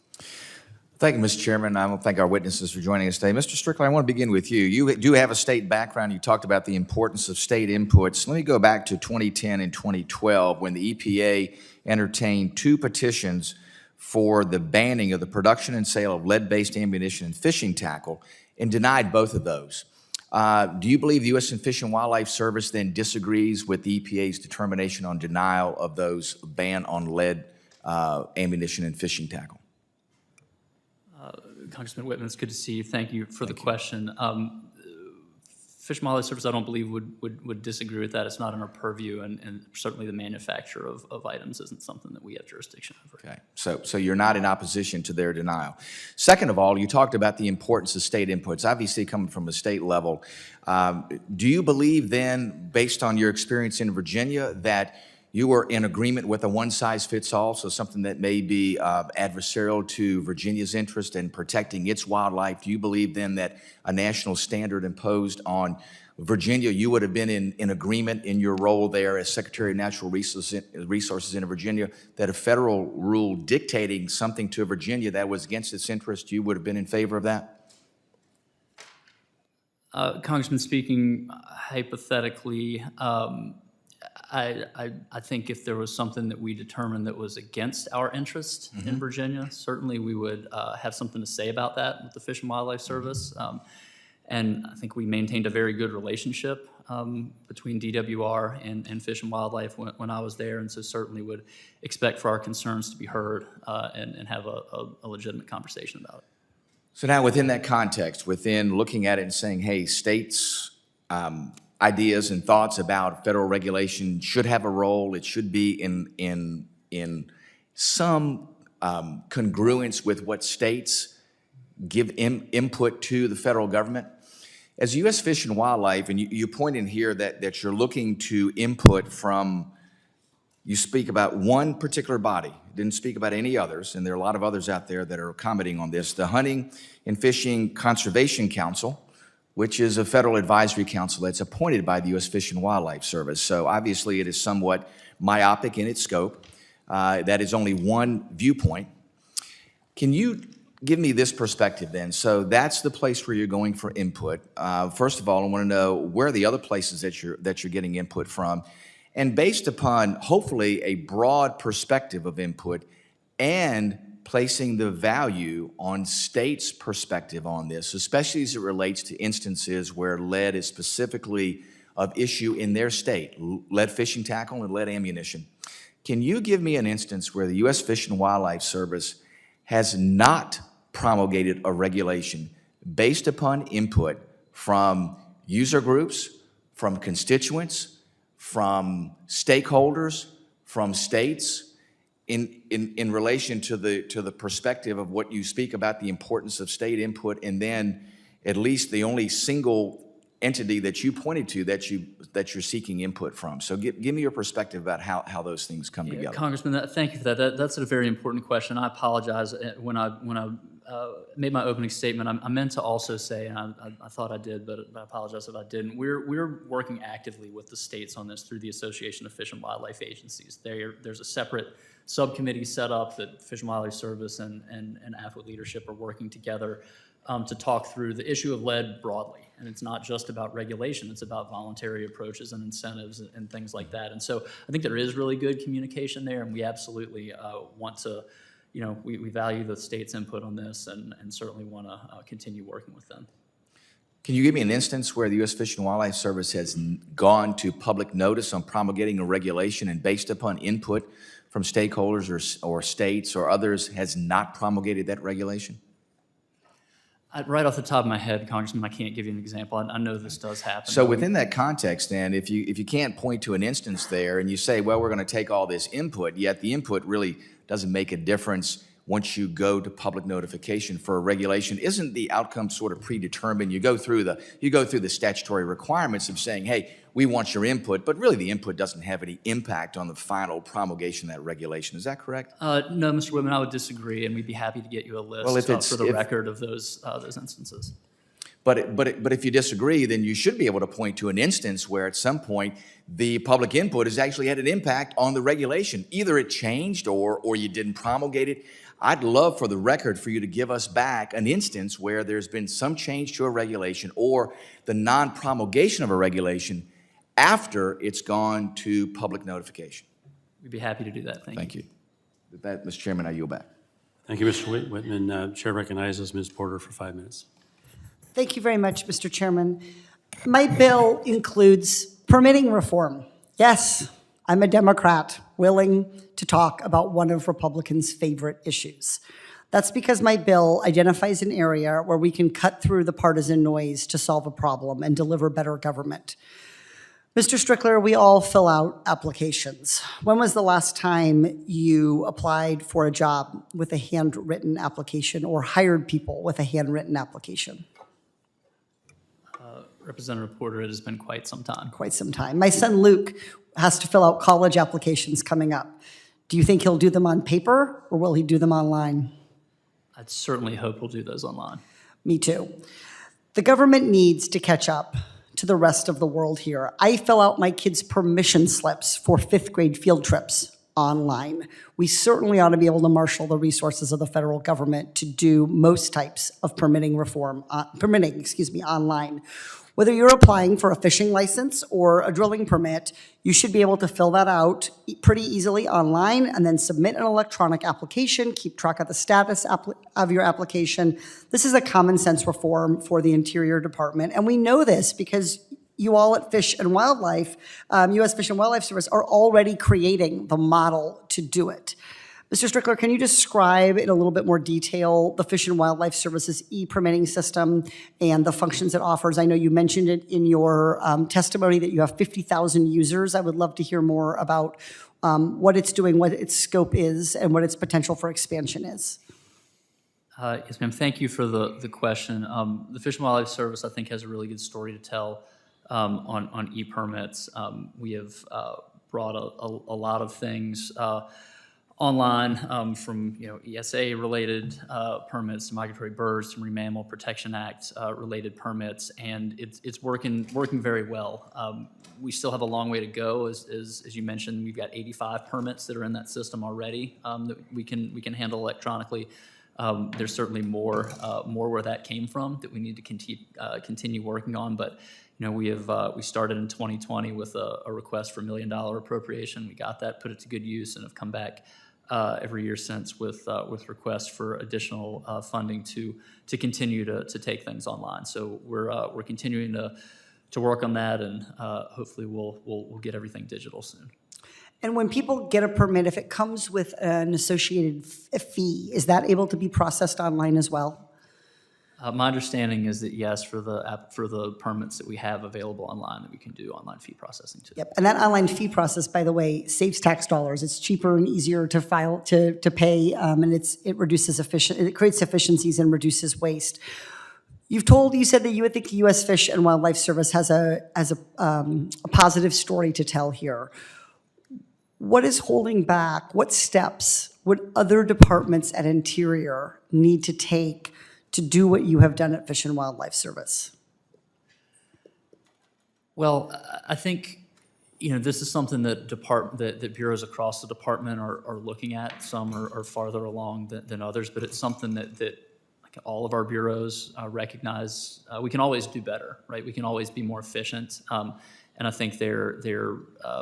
Thank you, Mr. Chairman. I want to thank our witnesses for joining us today. Mr. Strickler, I want to begin with you. You do have a state background. You talked about the importance of state inputs. Let me go back to 2010 and 2012 when the EPA entertained 2 petitions for the banning of the production and sale of lead-based ammunition and fishing tackle and denied both of those. Do you believe the U.S. Fish and Wildlife Service then disagrees with the EPA's determination on denial of those ban on lead ammunition and fishing tackle? Congressman Whitman, it's good to see you. Thank you for the question. Fish and Wildlife Service, I don't believe, would disagree with that. It's not in our purview, and certainly the manufacture of items isn't something that we have jurisdiction over. Okay, so you're not in opposition to their denial. Second of all, you talked about the importance of state inputs, obviously coming from a state level. Do you believe then, based on your experience in Virginia, that you were in agreement with a one-size-fits-all, so something that may be adversarial to Virginia's interest in protecting its wildlife? Do you believe then that a national standard imposed on Virginia, you would have been in agreement in your role there as Secretary of Natural Resources in Virginia, that a federal rule dictating something to Virginia that was against its interest, you would have been in favor of that? Congressman, speaking hypothetically, I think if there was something that we determined that was against our interest in Virginia, certainly we would have something to say about that with the Fish and Wildlife Service. And I think we maintained a very good relationship between DWR and Fish and Wildlife when I was there, and so certainly would expect for our concerns to be heard and have a legitimate conversation about it. So now within that context, within looking at it and saying, hey, states' ideas and thoughts about federal regulation should have a role, it should be in some congruence with what states give input to the federal government. As U.S. Fish and Wildlife, and you point in here that you're looking to input from, you speak about one particular body, didn't speak about any others, and there are a lot of others out there that are commenting on this, the Hunting and Fishing Conservation Council, which is a federal advisory council that's appointed by the U.S. Fish and Wildlife Service. So obviously it is somewhat myopic in its scope. That is only one viewpoint. Can you give me this perspective then? So that's the place where you're going for input. First of all, I want to know where are the other places that you're getting input from? And based upon hopefully a broad perspective of input and placing the value on states' perspective on this, especially as it relates to instances where lead is specifically of issue in their state, lead fishing tackle and lead ammunition. Can you give me an instance where the U.S. Fish and Wildlife Service has not promulgated a regulation based upon input from user groups, from constituents, from stakeholders, from states, in relation to the perspective of what you speak about the importance of state input, and then at least the only single entity that you pointed to that you're seeking input from? So give me your perspective about how those things come together. Congressman, thank you for that. That's a very important question. I apologize when I made my opening statement. I meant to also say, and I thought I did, but I apologize if I didn't. We're working actively with the states on this through the Association of Fish and Wildlife Agencies. There's a separate subcommittee set up that Fish and Wildlife Service and AFWA leadership are working together to talk through the issue of lead broadly. And it's not just about regulation, it's about voluntary approaches and incentives and things like that. And so I think there is really good communication there, and we absolutely want to, we value the state's input on this and certainly want to continue working with them. Can you give me an instance where the U.S. Fish and Wildlife Service has gone to public notice on promulgating a regulation and based upon input from stakeholders or states or others has not promulgated that regulation? Right off the top of my head, Congressman, I can't give you an example. I know this does happen. So but within that context, then, if you can't point to an instance there and you say, well, we're going to take all this input, yet the input really doesn't make a difference once you go to public notification for a regulation, isn't the outcome sort of predetermined? You go through the statutory requirements of saying, hey, we want your input, but really the input doesn't have any impact on the final promulgation of that regulation. Is that correct? No, Mr. Whitman, I would disagree, and we'd be happy to get you a list Well, if it's- for the if- record of those instances. But if you disagree, then you should be able to point to an instance where at some point the public input has actually had an impact on the regulation. Either it changed or you didn't promulgate it. I'd love for the record for you to give us back an instance where there's been some change to a regulation or the non-promulgation of a regulation after it's gone to public notification. We'd be happy to do that. Thank you. Thank you. With that, Mr. Chairman, I yield back. Thank you, Mr. Whitman. Chair recognizes Ms. Porter for 5 minutes. Thank you very much, Mr. Chairman. My bill includes permitting reform. Yes, I'm a Democrat willing to talk about one of Republicans' favorite issues. That's because my bill identifies an area where we can cut through the partisan noise to solve a problem and deliver better government. Mr. Strickler, we all fill out applications. When was the last time you applied for a job with a handwritten application or hired people with a handwritten application? Representative Porter, it has been quite some time. Quite some time. My son Luke has to fill out college applications coming up. Do you think he'll do them on paper or will he do them online? I'd certainly hope we'll do those online. Me too. The government needs to catch up to the rest of the world here. I fill out my kids' permission slips for 5th grade field trips online. We certainly ought to be able to marshal the resources of the federal government to do most types of permitting online. Whether you're applying for a fishing license or a drilling permit, you should be able to fill that out pretty easily online and then submit an electronic application, keep track of the status of your application. This is a common sense reform for the Interior Department, and we know this because you all at Fish and Wildlife, U.S. Fish and Wildlife Service, are already creating the model to do it. Mr. Strickler, can you describe in a little bit more detail the Fish and Wildlife Service's e-permitting system and the functions it offers? I know you mentioned it in your testimony that you have 50,000 users. I would love to hear more about what it's doing, what its scope is, and what its potential for expansion is. Yes, ma'am. Thank you for the question. The Fish and Wildlife Service, I think, has a really good story to tell on e-permits. We have brought a lot of things online, from ESA-related permits to migratory birds, to Marine Mammal Protection Act related permits, and it's working very well. We still have a long way to go, as you mentioned. We've got 85 permits that are in that system already that we can handle electronically. There's certainly more where that came from that we need to continue working on, but we started in 2020 with a request for $1 million appropriation. We got that, put it to good use, and have come back every year since with requests for additional funding to continue to take things online. So we're continuing to work on that, and hopefully we'll get everything digital soon. And when people get a permit, if it comes with an associated fee, is that able to be processed online as well? My understanding is that yes, for the permits that we have available online, that we can do online fee processing too. Yep, and that online fee process, by the way, saves tax dollars. It's cheaper and easier to pay, and it creates efficiencies and reduces waste. You said that you would think the U.S. Fish and Wildlife Service has a positive story to tell here. What is holding back? What steps would other departments at Interior need to take to do what you have done at Fish and Wildlife Service? Well, I think this is something that bureaus across the department are looking at. Some are farther along than others, but it's something that like all of our bureaus recognize we can always do better, right? We can always be more efficient. and I think they're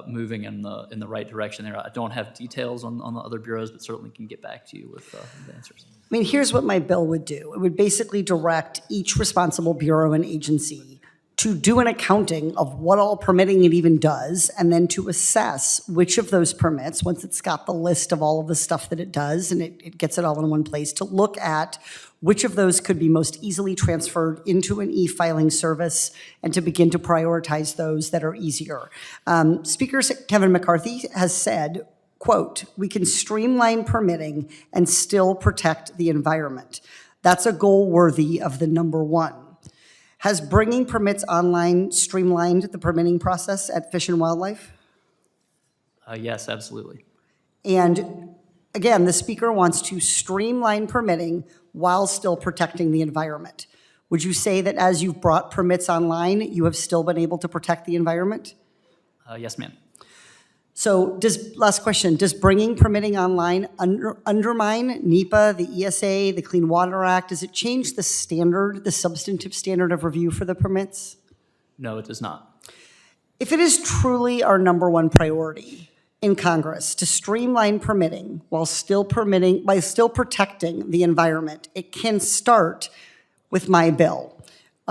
moving in the right direction there. I don't have details on the other bureaus, but certainly can get back to you with the answers. I mean, here's what my bill would do. It would basically direct each responsible bureau and agency to do an accounting of what all permitting it even does, and then to assess which of those permits, once it's got the list of all of the stuff that it does and it gets it all in one place, to look at which of those could be most easily transferred into an e-filing service and to begin to prioritize those that are easier. Speaker Kevin McCarthy has said, quote, "We can streamline permitting and still protect the environment. That's a goal worthy of the number one." Has bringing permits online streamlined the permitting process at Fish and Wildlife? Yes, absolutely. And again, the speaker wants to streamline permitting while still protecting the environment. Would you say that as you've brought permits online, you have still been able to protect the environment? Yes, ma'am. So last question, does bringing permitting online undermine NEPA, the ESA, the Clean Water Act? Does it change the standard, the substantive standard of review for the permits? No, it does not. If it is truly our number one priority in Congress to streamline permitting while still protecting the environment, it can start with my bill.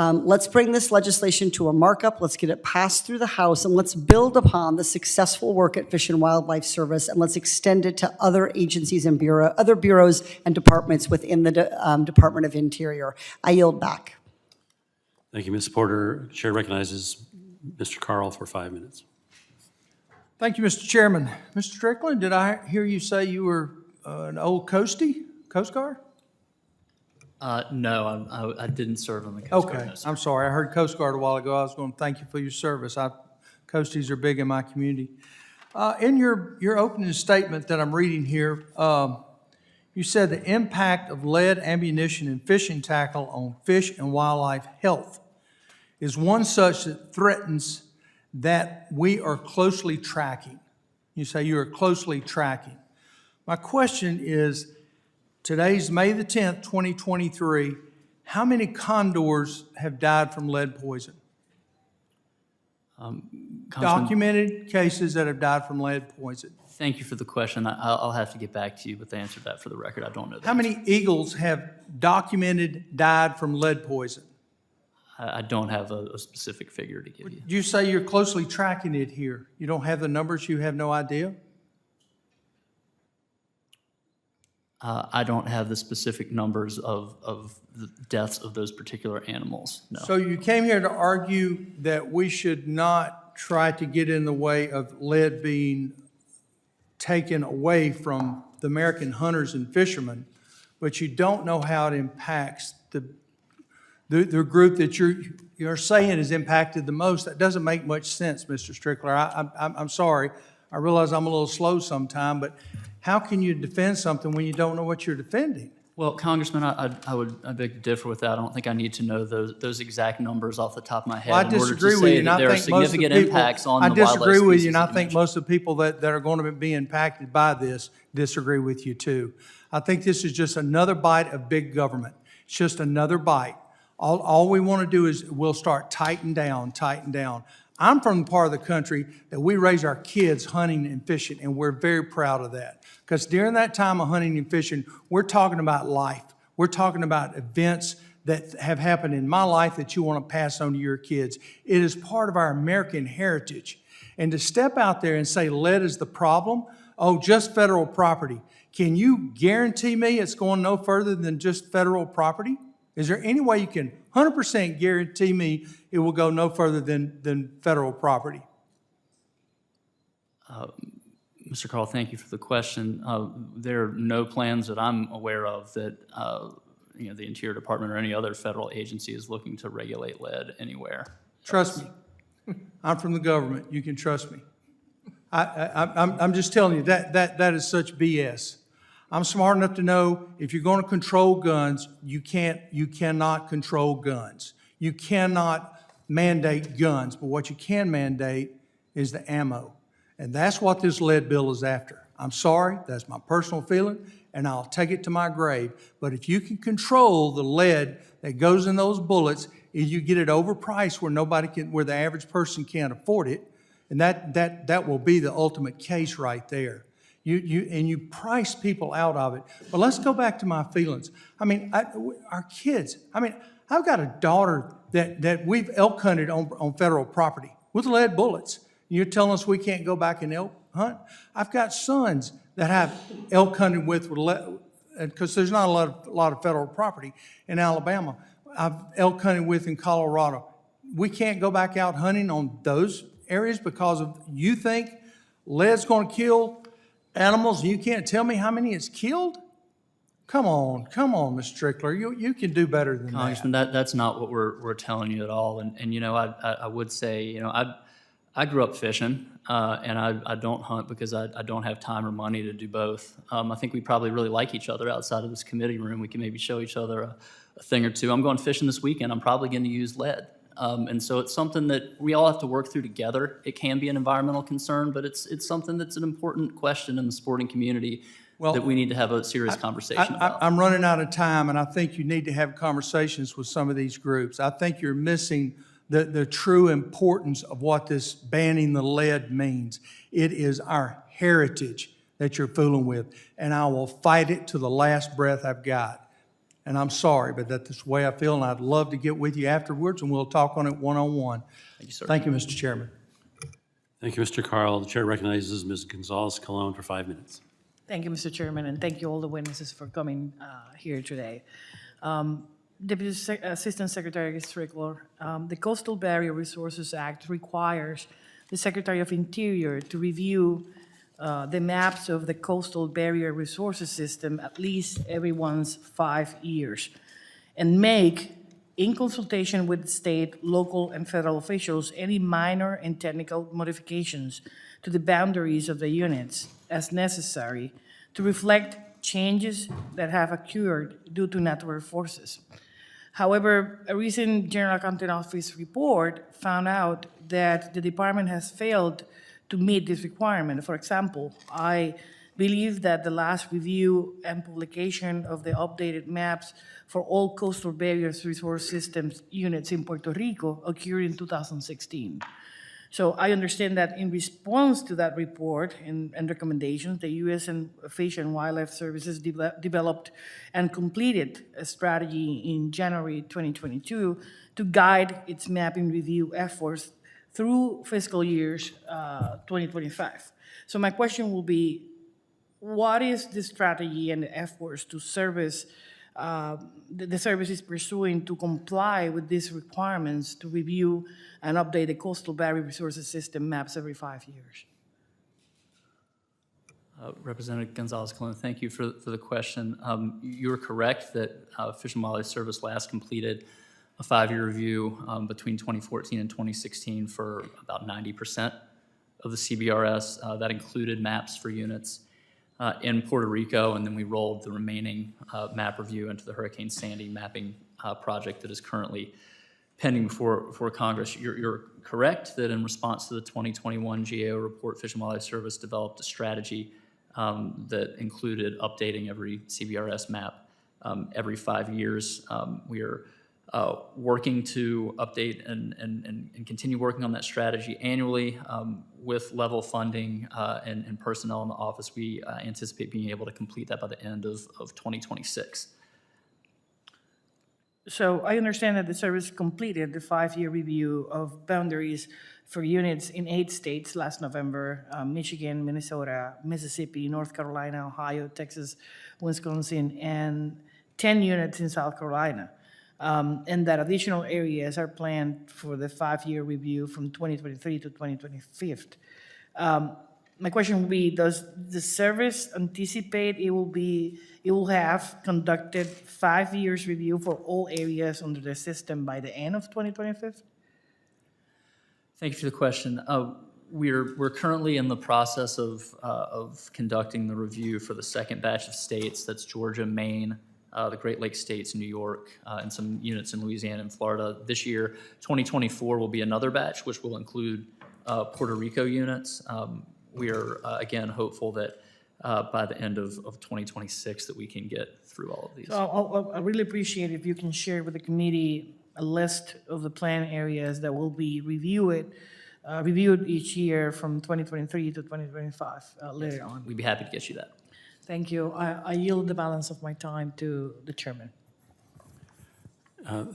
Let's bring this legislation to a markup, let's get it passed through the House, and let's build upon the successful work at Fish and Wildlife Service, and let's extend it to other agencies and other bureaus and departments within the Department of Interior. I yield back. Thank you, Ms. Porter. Chair recognizes Mr. Carl for 5 minutes. Thank you, Mr. Chairman. Mr. Strickland, did I hear you say you were an old Coast Guard? No, I didn't serve on the Coast Guard. Okay, No, sir. I'm sorry. I heard Coast Guard a while ago. I was going to thank you for your service. Coasties are big in my community. In your opening statement that I'm reading here, you said the impact of lead, ammunition, and fishing tackle on fish and wildlife health is one such that threatens that we are closely tracking. You say you are closely tracking. My question is, today's May the 10th, 2023, how many condors have died from lead poison? Congressman, Documented cases that have died from lead poison. thank you for the question. I'll have to get back to you with the answer to that for the record. I don't know that. How many eagles have documented died from lead poison? I don't have a specific figure to give you. You say you're closely tracking it here. You don't have the numbers, you have no idea? I don't have the specific numbers of the deaths of those particular animals, no. So you came here to argue that we should not try to get in the way of lead being taken away from the American hunters and fishermen, but you don't know how it impacts the group that you're saying is impacted the most. That doesn't make much sense, Mr. Strickler. I'm sorry. I realize I'm a little slow sometime, but how can you defend something when you don't know what you're defending? Well, Congressman, I beg to differ with that. I don't think I need to know those exact numbers off the top of my head. Well, I in order to disagree with say you, and that I there are think most of the significant people. impacts on I the wildlife disagree with you, and I species think that most of the people that are going to be impacted by this disagree with you too. I think this is just another bite of big government. It's just another bite. All we want to do is we'll start tighten down. I'm from the part of the country that we raise our kids hunting and fishing, and we're very proud of that. Because during that time of hunting and fishing, we're talking about life. We're talking about events that have happened in my life that you want to pass on to your kids. It is part of our American heritage. And to step out there and say lead is the problem, oh, just federal property. Can you guarantee me it's going no further than just federal property? Is there any way you can 100% guarantee me it will go no further than federal property? Mr. Carl, thank you for the question. There are no plans that I'm aware of that the Interior Department or any other federal agency is looking to regulate lead anywhere. Trust me. I'm from the government. You can trust me. I'm just telling you, that is such BS. I'm smart enough to know if you're going to control guns, you cannot control guns. You cannot mandate guns, but what you can mandate is the ammo. And that's what this lead bill is after. I'm sorry, that's my personal feeling, and I'll take it to my grave. But if you can control the lead that goes in those bullets, is you get it overpriced where the average person can't afford it, and that will be the ultimate case right there. You price people out of it. But let's go back to my feelings. I mean, our kids. I mean, I've got a daughter that we've elk hunted on federal property with lead bullets. You're telling us we can't go back and elk hunt? I've got sons that have elk hunted with lead, because there's not a lot of federal property in Alabama. I've elk hunted with in Colorado. We can't go back out hunting on those areas because of, you think lead's going to kill animals and you can't tell me how many it's killed? Come on, Mr. Strickler. You can do better than Congressman, that's not what we're telling you at all. And you know, I would say, you know, I grew up fishing, and I don't hunt because I don't have time or money to do both. I think we probably really like each other outside of this committee room. We can maybe show each other a thing or two. I'm going fishing this weekend. I'm probably going to use lead. And so it's something that we all have to work through together. It can be an environmental concern, but it's something that's an important question in the sporting community that we need to have a serious conversation about. I'm running out of time, and I think you need to have conversations with some of these groups. I think you're missing the true importance of what this banning the lead means. It is our heritage that you're fooling with, and I will fight it to the last breath I've got. And I'm sorry, but that's the way I feel, and I'd love to get with you afterwards, and we'll talk on it one-on-one. Thank you, sir. Thank you, Mr. Chairman. Thank you, Mr. Carl. The chair recognizes Ms. Gonzalez-Colon for 5 minutes. Thank you, Mr. Chairman, and thank you all the witnesses for coming here today. Deputy Assistant Secretary Strickler, the Coastal Barrier Resources Act requires the Secretary of Interior to review the maps of the coastal barrier resources system at least every 5 years and make, in consultation with state, local, and federal officials, any minor and technical modifications to the boundaries of the units as necessary to reflect changes that have occurred due to natural forces. However, a recent General Accounting Office report found out that the department has failed to meet this requirement. For example, I believe that the last review and publication of the updated maps for all coastal barriers resource systems units in Puerto Rico occurred in 2016. So I understand that in response to that report and recommendations, the U.S. Fish and Wildlife Services developed and completed a strategy in January 2022 to guide its mapping review efforts through fiscal years 2025. So my question will be, what is the strategy and the efforts to service the service is pursuing to comply with these requirements to review and update the coastal barrier resources system maps every 5 years? Representative Gonzalez-Colon, thank you for the question. You're correct that Fish and Wildlife Service last completed a 5-year review between 2014 and 2016 for about 90% of the CBRS. That included maps for units in Puerto Rico, and then we rolled the remaining map review into the Hurricane Sandy mapping project that is currently pending before Congress. You're correct that in response to the 2021 GAO report, Fish and Wildlife Service developed a strategy that included updating every CBRS map every 5 years. We are working to update and continue working on that strategy annually with level funding and personnel in the office. We anticipate being able to complete that by the end of 2026. So I understand that the service completed the 5-year review of boundaries for units in 8 states last November: Michigan, Minnesota, Mississippi, North Carolina, Ohio, Texas, Wisconsin, and 10 units in South Carolina. And that additional areas are planned for the 5-year review from 2023 to 2025. My question would be, does the service anticipate it will have conducted 5 years review for all areas under the system by the end of 2025? Thank you for the question. We're currently in the process of conducting the review for the second batch of states. That's Georgia, Maine, the Great Lakes states, New York, and some units in Louisiana and Florida. This year, 2024, will be another batch, which will include Puerto Rico units. We are, again, hopeful that by the end of 2026 that we can get through all of these. So I really appreciate if you can share with the committee a list of the plan areas that will be reviewed each year from 2023 to 2025 later on. We'd be happy to get you that. Thank you. I yield the balance of my time to the chairman.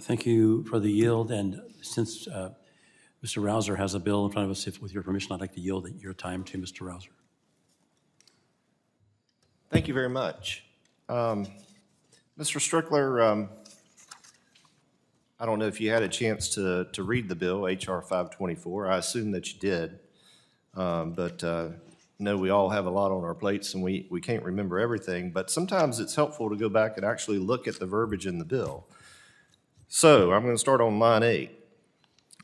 Thank you for the yield, and since Mr. Rouser has a bill in front of us, if with your permission, I'd like to yield your time to Mr. Rouser. Thank you very much. Mr. Strickler, I don't know if you had a chance to read the bill, H.R. 524. I assume that you did. But no, we all have a lot on our plates and we can't remember everything. But sometimes it's helpful to go back and actually look at the verbiage in the bill. So I'm going to start on line 8.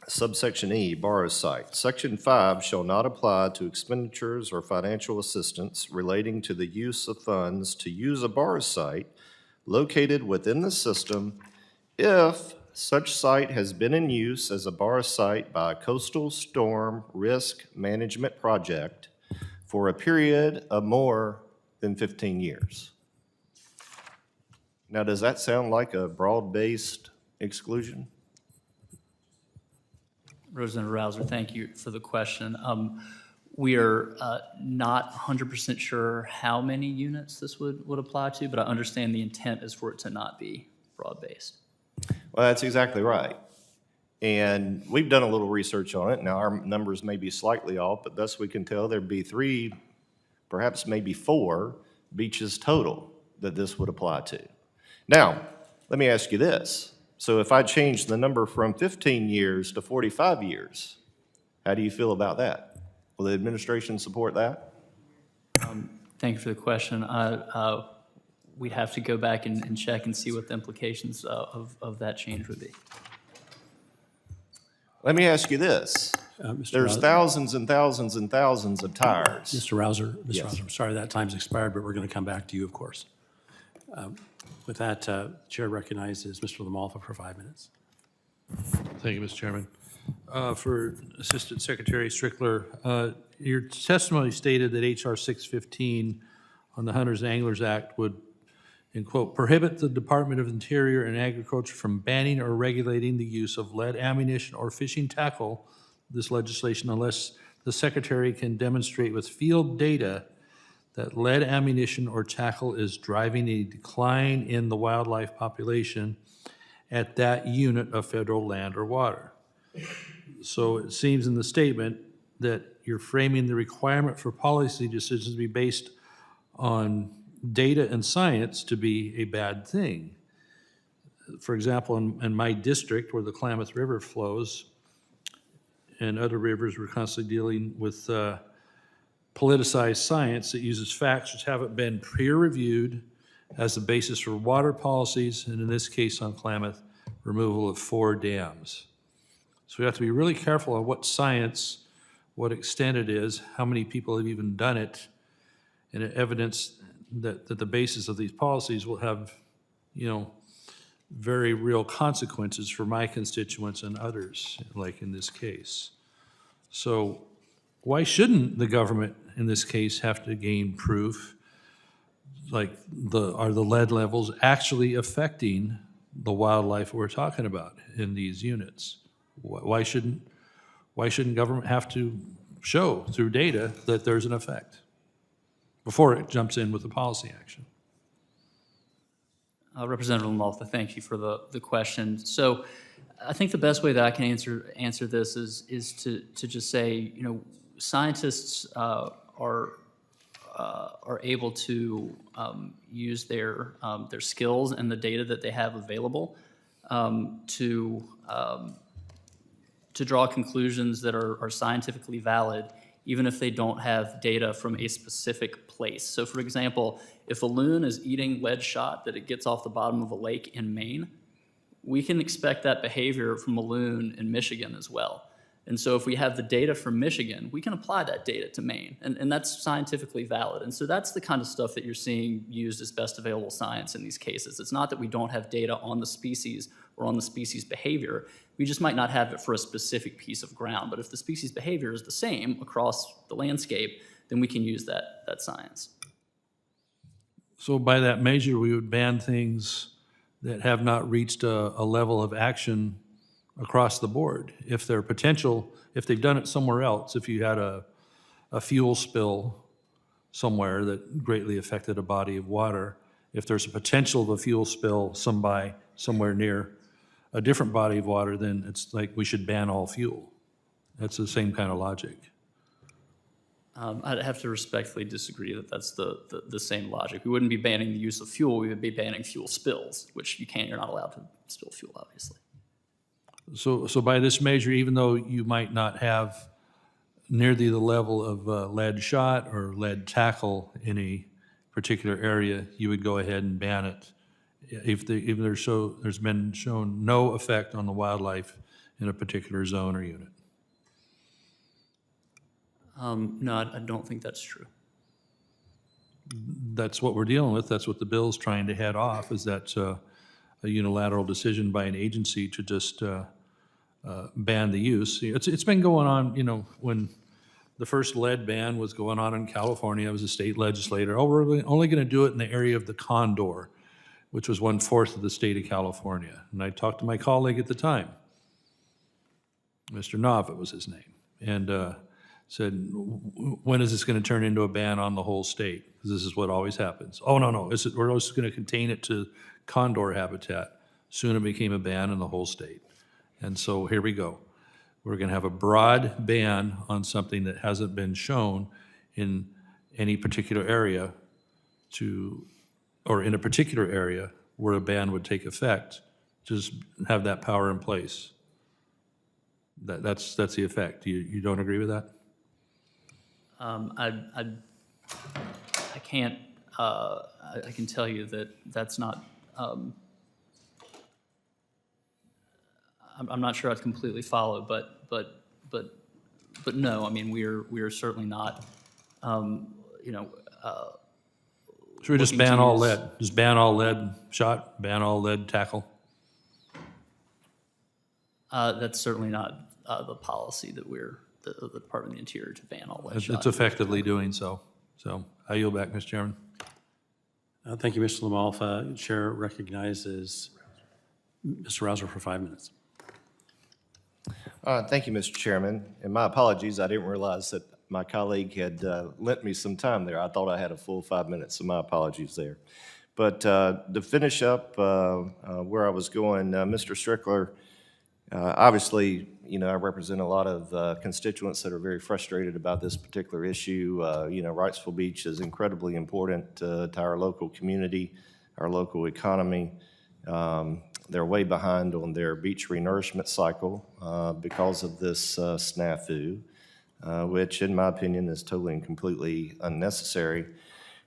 Subsection E, borrow site. Section 5 shall not apply to expenditures or financial assistance relating to the use of funds to use a borrow site located within the system if such site has been in use as a borrow site by a coastal storm risk management project for a period of more than 15 years. Now, does that sound like a broad-based exclusion? Representative Rouser, thank you for the question. We are not 100% sure how many units this would apply to, but I understand the intent is for it to not be broad-based. Well, that's exactly right. And we've done a little research on it. Now, our numbers may be slightly off, but thus we can tell there'd be 3, perhaps maybe 4 beaches total that this would apply to. Now, let me ask you this. So if I change the number from 15 years to 45 years, how do you feel about that? Will the administration support that? Thank you for the question. We'd have to go back and check and see what the implications of that change would be. Let me ask you this. Mr. There's Rouser. thousands and thousands and thousands of tires. Mr. Rouser, Yes. I'm sorry that time's expired, but we're going to come back to you, of course. With that, Chair recognizes Mr. Lamalfa for 5 minutes. Thank you, Mr. Chairman. For Assistant Secretary Strickler, your testimony stated that H.R. 615 on the Hunters and Anglers Act would, and quote, prohibit the Department of Interior and Agriculture from banning or regulating the use of lead ammunition or fishing tackle, this legislation, unless the Secretary can demonstrate with field data that lead ammunition or tackle is driving a decline in the wildlife population at that unit of federal land or water. So it seems in the statement that you're framing the requirement for policy decisions to be based on data and science to be a bad thing. For example, in my district where the Klamath River flows and other rivers, we're constantly dealing with politicized science that uses facts which haven't been peer-reviewed as the basis for water policies, and in this case on Klamath, removal of 4 dams. So we have to be really careful on what science, what extent it is, how many people have even done it, and evidence that the basis of these policies will have, very real consequences for my constituents and others, like in this case. So why shouldn't the government, in this case, have to gain proof, like are the lead levels actually affecting the wildlife we're talking about in these units? Why shouldn't government have to show through data that there's an effect before it jumps in with the policy action? Representative Lamalfa, thank you for the question. So I think the best way that I can answer this is to just say, scientists are able to use their skills and the data that they have available to draw conclusions that are scientifically valid, even if they don't have data from a specific place. So for example, if a loon is eating lead shot that it gets off the bottom of a lake in Maine, we can expect that behavior from a loon in Michigan as well. And so if we have the data from Michigan, we can apply that data to Maine, and that's scientifically valid. And so that's the kind of stuff that you're seeing used as best available science in these cases. It's not that we don't have data on the species or on the species behavior. We just might not have it for a specific piece of ground. But if the species behavior is the same across the landscape, then we can use that science. So by that measure, we would ban things that have not reached a level of action across the board. If there are potential, if they've done it somewhere else, if you had a fuel spill somewhere that greatly affected a body of water, if there's a potential of a fuel spill somewhere near a different body of water, then it's like we should ban all fuel. That's the same kind of logic. I'd have to respectfully disagree that that's the same logic. We wouldn't be banning the use of fuel, we would be banning fuel spills, which you're not allowed to spill fuel, obviously. So by this measure, even though you might not have nearly the level of lead shot or lead tackle in a particular area, you would go ahead and ban it if there's been shown no effect on the wildlife in a particular zone or unit. No, I don't think that's true. That's what we're dealing with. That's what the bill's trying to head off, is that a unilateral decision by an agency to just ban the use. It's been going on, when the first lead ban was going on in California, I was a state legislator. Oh, we're only going to do it in the area of the condor, which was 1/4 of the state of California. And I talked to my colleague at the time, Mr. Knopf, it was his name, and said, when is this going to turn into a ban on the whole state? Because this is what always happens. Oh, no, we're also going to contain it to condor habitat. Soon it became a ban in the whole state. And so here we go. We're going to have a broad ban on something that hasn't been shown in any particular area or in a particular area where a ban would take effect, just have that power in place. That's the effect. You don't agree with that? I can't, I can tell you that that's not, I'm not sure I'd completely follow, but no, I mean, we are certainly not, Should we just looking ban to all use- lead? Just ban all lead shot, ban all lead tackle? That's certainly not the policy that the Department of the Interior to ban all lead shot. It's effectively doing so. So I yield back, Mr. Chairman. Thank you, Mr. Lamalfa. Chair recognizes Mr. Rouser for 5 minutes. Thank you, Mr. Chairman, and my apologies, I didn't realize that my colleague had lent me some time there. I thought I had a full 5 minutes, so my apologies there. But to finish up where I was going, Mr. Strickler, obviously, I represent a lot of constituents that are very frustrated about this particular issue. Wrightsville Beach is incredibly important to our local community, our local economy. They're way behind on their beach renourishment cycle because of this snafu, which in my opinion is totally and completely unnecessary.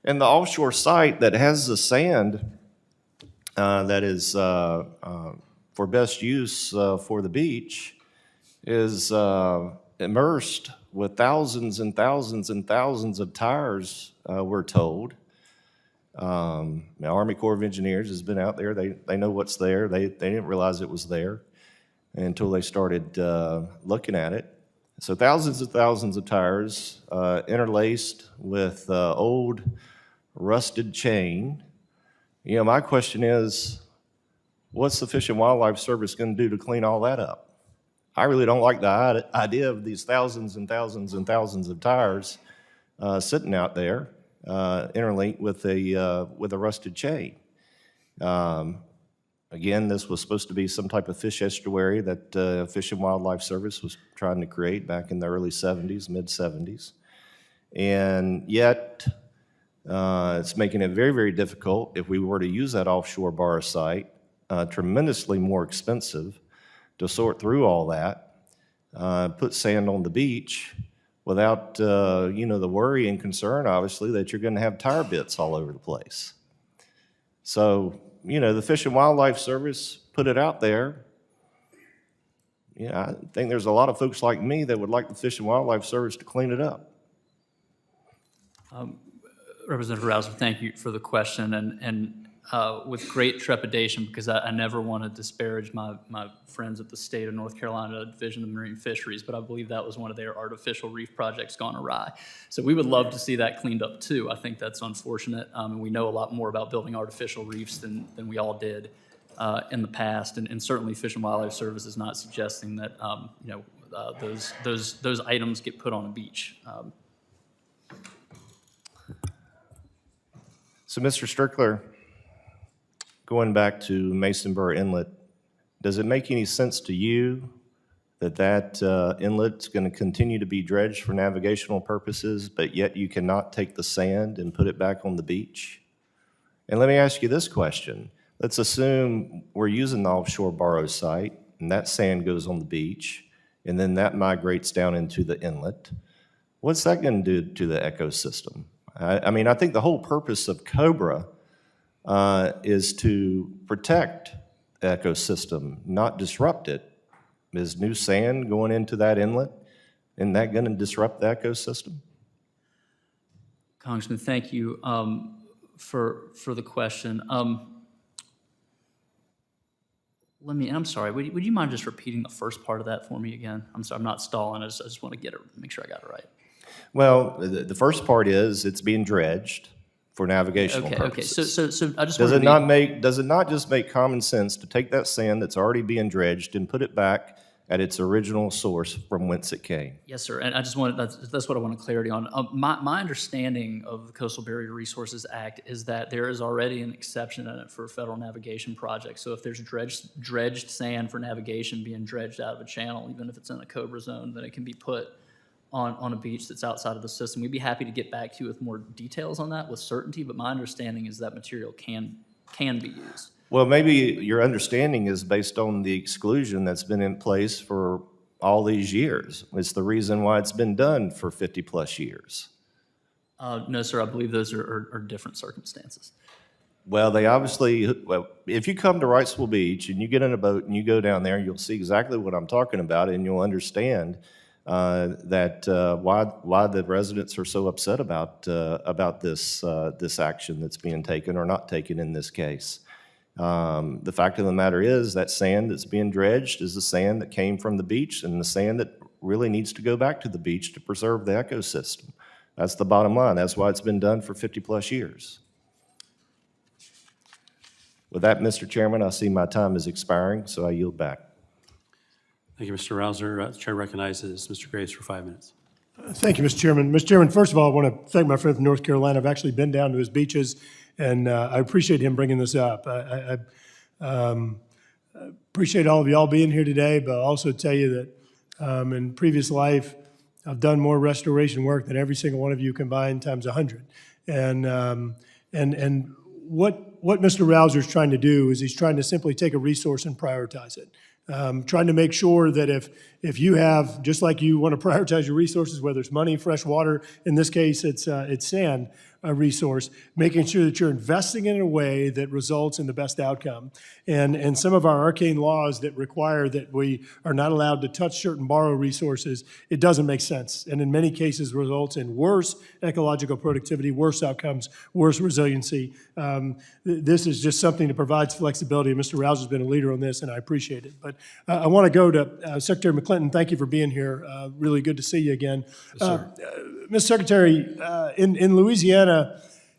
And the offshore site that has the sand that is for best use for the beach is immersed with thousands and thousands and thousands of tires, we're told. The Army Corps of Engineers has been out there. They know what's there. They didn't realize it was there until they started looking at it. So thousands of tires interlaced with old rusted chain. My question is, what's the Fish and Wildlife Service going to do to clean all that up? I really don't like the idea of these thousands and thousands and thousands of tires sitting out there interlinked with a rusted chain. Again, this was supposed to be some type of fish estuary that Fish and Wildlife Service was trying to create back in the early 70s, mid-70s. And yet, it's making it very, very difficult if we were to use that offshore bar site, tremendously more expensive to sort through all that, put sand on the beach without, the worry and concern, obviously, that you're going to have tire bits all over the place. So, the Fish and Wildlife Service put it out there. I think there's a lot of folks like me that would like the Fish and Wildlife Service to clean it up. Representative Rouser, thank you for the question, and with great trepidation, because I never want to disparage my friends at the State of North Carolina Division of Marine Fisheries, but I believe that was one of their artificial reef projects gone awry. So we would love to see that cleaned up too. I think that's unfortunate, and we know a lot more about building artificial reefs than we all did in the past, and certainly Fish and Wildlife Service is not suggesting that those items get put on a beach. So, Mr. Strickler, going back to Mason-Burr Inlet, does it make any sense to you that inlet's going to continue to be dredged for navigational purposes, but yet you cannot take the sand and put it back on the beach? And let me ask you this question. Let's assume we're using the offshore borrow site, and that sand goes on the beach, and then that migrates down into the inlet. What's that going to do to the ecosystem? I mean, I think the whole purpose of COBRA is to protect the ecosystem, not disrupt it. Is new sand going into that inlet, isn't that going to disrupt the ecosystem? Congressman, thank you for the question. I'm sorry, would you mind just repeating the first part of that for me again? I'm sorry, I'm not stalling, I just want to make sure I got it right. Well, the first part is it's being dredged for navigational purposes. Okay, so I just Does want it does it not just make common sense to take that sand that's already being dredged and put it back at its original source from whence it came? Yes, sir, and I just wanted, that's what I wanted clarity on. My understanding of the Coastal Barrier Resources Act is that there is already an exception in it for federal navigation projects. So if there's dredged sand for navigation being dredged out of a channel, even if it's in a COBRA zone, then it can be put on a beach that's outside of the system. We'd be happy to get back to you with more details on that with certainty, but my understanding is that material can be used. Well, maybe your understanding is based on the exclusion that's been in place for all these years. It's the reason why it's been done for 50-plus years. No, sir, I believe those are different circumstances. Well, they obviously, if you come to Wrightsville Beach and you get in a boat and you go down there, you'll see exactly what I'm talking about, and you'll understand why the residents are so upset about this action that's being taken or not taken in this case. The fact of the matter is that sand that's being dredged is the sand that came from the beach and the sand that really needs to go back to the beach to preserve the ecosystem. That's the bottom line. That's why it's been done for 50-plus years. With that, Mr. Chairman, I see my time is expiring, so I yield back. Thank you, Mr. Rouser. The chair recognizes Mr. Graves for 5 minutes. Thank you, Mr. Chairman. Mr. Chairman, first of all, I want to thank my friend from North Carolina. I've actually been down to his beaches, and I appreciate him bringing this up. I appreciate all of y'all being here today, but I'll also tell you that in previous life, I've done more restoration work than every single one of you combined times 100. And what Mr. Rouser is trying to do is he's trying to simply take a resource and prioritize it. Trying to make sure that if you have, just like you want to prioritize your resources, whether it's money, fresh water, in this case it's sand, a resource, making sure that you're investing in a way that results in the best outcome. And some of our arcane laws that require that we are not allowed to touch certain borrow resources, it doesn't make sense. And in many cases results in worse ecological productivity, worse outcomes, worse resiliency. This is just something that provides flexibility. Mr. Rouser's been a leader on this, and I appreciate it. But I want to go to Secretary McClinton. Thank you for being here. Really good to see you again. Yes, sir. Mr. Secretary, in Louisiana,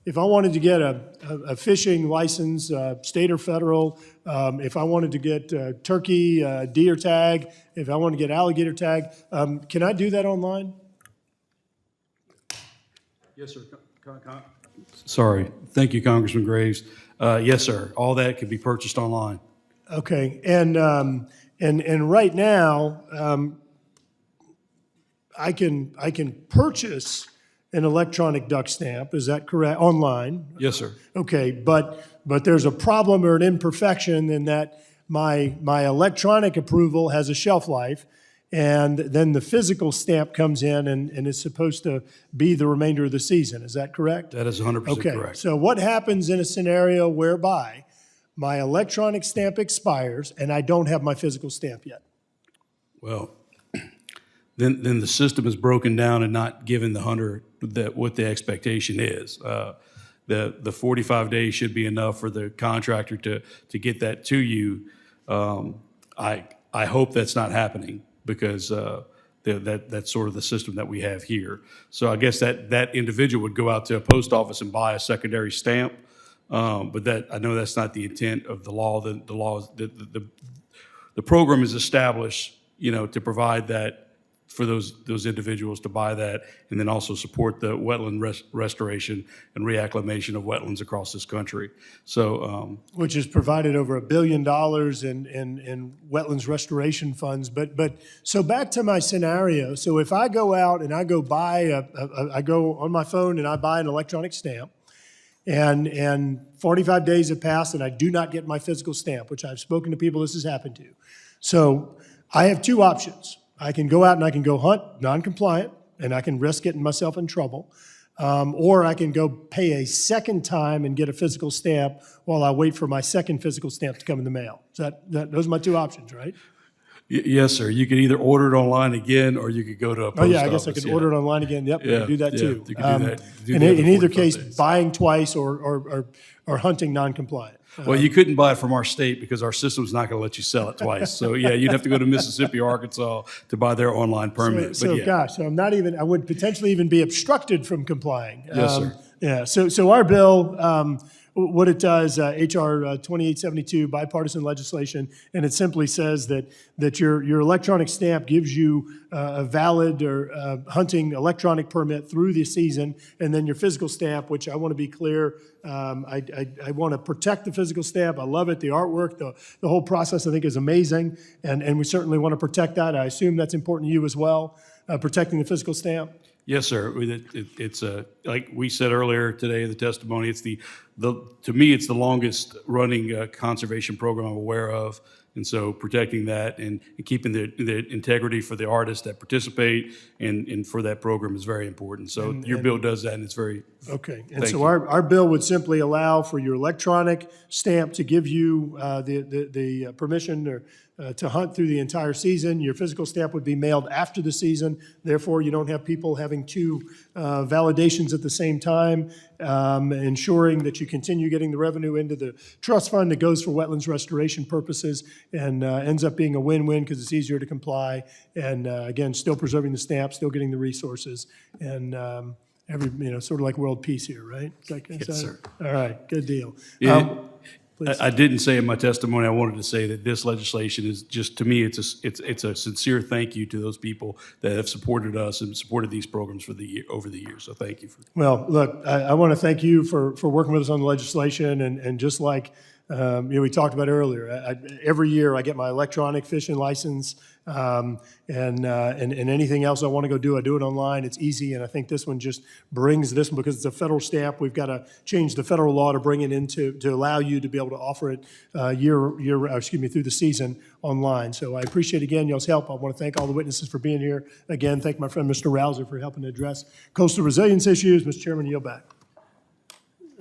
if I wanted to get a fishing license, state or federal, if I wanted to get turkey, deer tag, if I wanted to get alligator tag, can I do that online? Yes, sir. Sorry. Thank you, Congressman Graves. Yes, sir. All that can be purchased online. Okay. And right now, I can purchase an electronic duck stamp. Is that correct? Online? Yes, sir. Okay, but there's a problem or an imperfection in that my electronic approval has a shelf life, and then the physical stamp comes in and is supposed to be the remainder of the season. Is that correct? That is 100% Okay, correct. so what happens in a scenario whereby my electronic stamp expires and I don't have my physical stamp yet? Well, then the system is broken down and not given the hunter what the expectation is. The 45 days should be enough for the contractor to get that to you. I hope that's not happening because that's sort of the system that we have here. So I guess that individual would go out to a post office and buy a secondary stamp But that, I know that's not the intent of the law. The law is, the program is established, to provide that for those individuals to buy that, and then also support the wetland restoration and reacclimation of wetlands across this country. So, Which has provided over $1 billion in wetlands restoration funds. But so back to my scenario. So if I go out and I go buy, I go on my phone and I buy an electronic stamp, and 45 days have passed and I do not get my physical stamp, which I've spoken to people this has happened to. So I have two options. I can go out and I can go hunt non-compliant, and I can risk getting myself in trouble. Or I can go pay a second time and get a physical stamp while I wait for my second physical stamp to come in the mail. Those are my two options, right? yes, sir. You could either order it online again, or you could go to a post office. Oh, yeah, I guess I could order it online again. Yep, I Yeah, can do that yeah, too. you can do that. Do In the other either 45 case, days. buying twice or hunting non-compliant. Well, you couldn't buy it from our state because our system's not going to let you sell it twice. So, yeah, you'd have to go to Mississippi or Arkansas to buy their online permit. So But yeah, gosh, so I would potentially even be obstructed from complying. Yes, sir. Yeah, so our bill, what it does, HR 2872, bipartisan legislation, and it simply says that your electronic stamp gives you a valid or hunting electronic permit through the season, and then your physical stamp, which I want to be clear, I want to protect the physical stamp. I love it, the artwork, the whole process I think is amazing, and we certainly want to protect that. I assume that's important to you as well, protecting the physical stamp. yes, sir. It's like we said earlier today in the testimony, it's to me, it's the longest running conservation program I'm aware of. And so protecting that and keeping the integrity for the artists that participate and for that program is very important. So your bill does that, and it's very, Okay, and Thank so you. our bill would simply allow for your electronic stamp to give you the permission to hunt through the entire season. Your physical stamp would be mailed after the season. Therefore, you don't have people having two validations at the same time, ensuring that you continue getting the revenue into the trust fund that goes for wetlands restoration purposes, and ends up being a win-win because it's easier to comply. And again, still preserving the stamp, still getting the resources, and sort of like world peace here, right? Yes, sir. All right, good deal. Yeah. Please. I didn't say in my testimony, I wanted to say that this legislation is just, to me, it's a sincere thank you to those people that have supported us and supported these programs over the years. So thank you. Well, look, I want to thank you for working with us on the legislation, and just like we talked about earlier, every year I get my electronic fishing license, and anything else I want to go do, I do it online. It's easy, and I think this one just brings this one, because it's a federal stamp. We've got to change the federal law to bring it to allow you to be able to offer it through the season online. So I appreciate again y'all's help. I want to thank all the witnesses for being here. Again, thank my friend Mr. Rouser for helping to address coastal resilience issues. Mr. Chairman, yield back.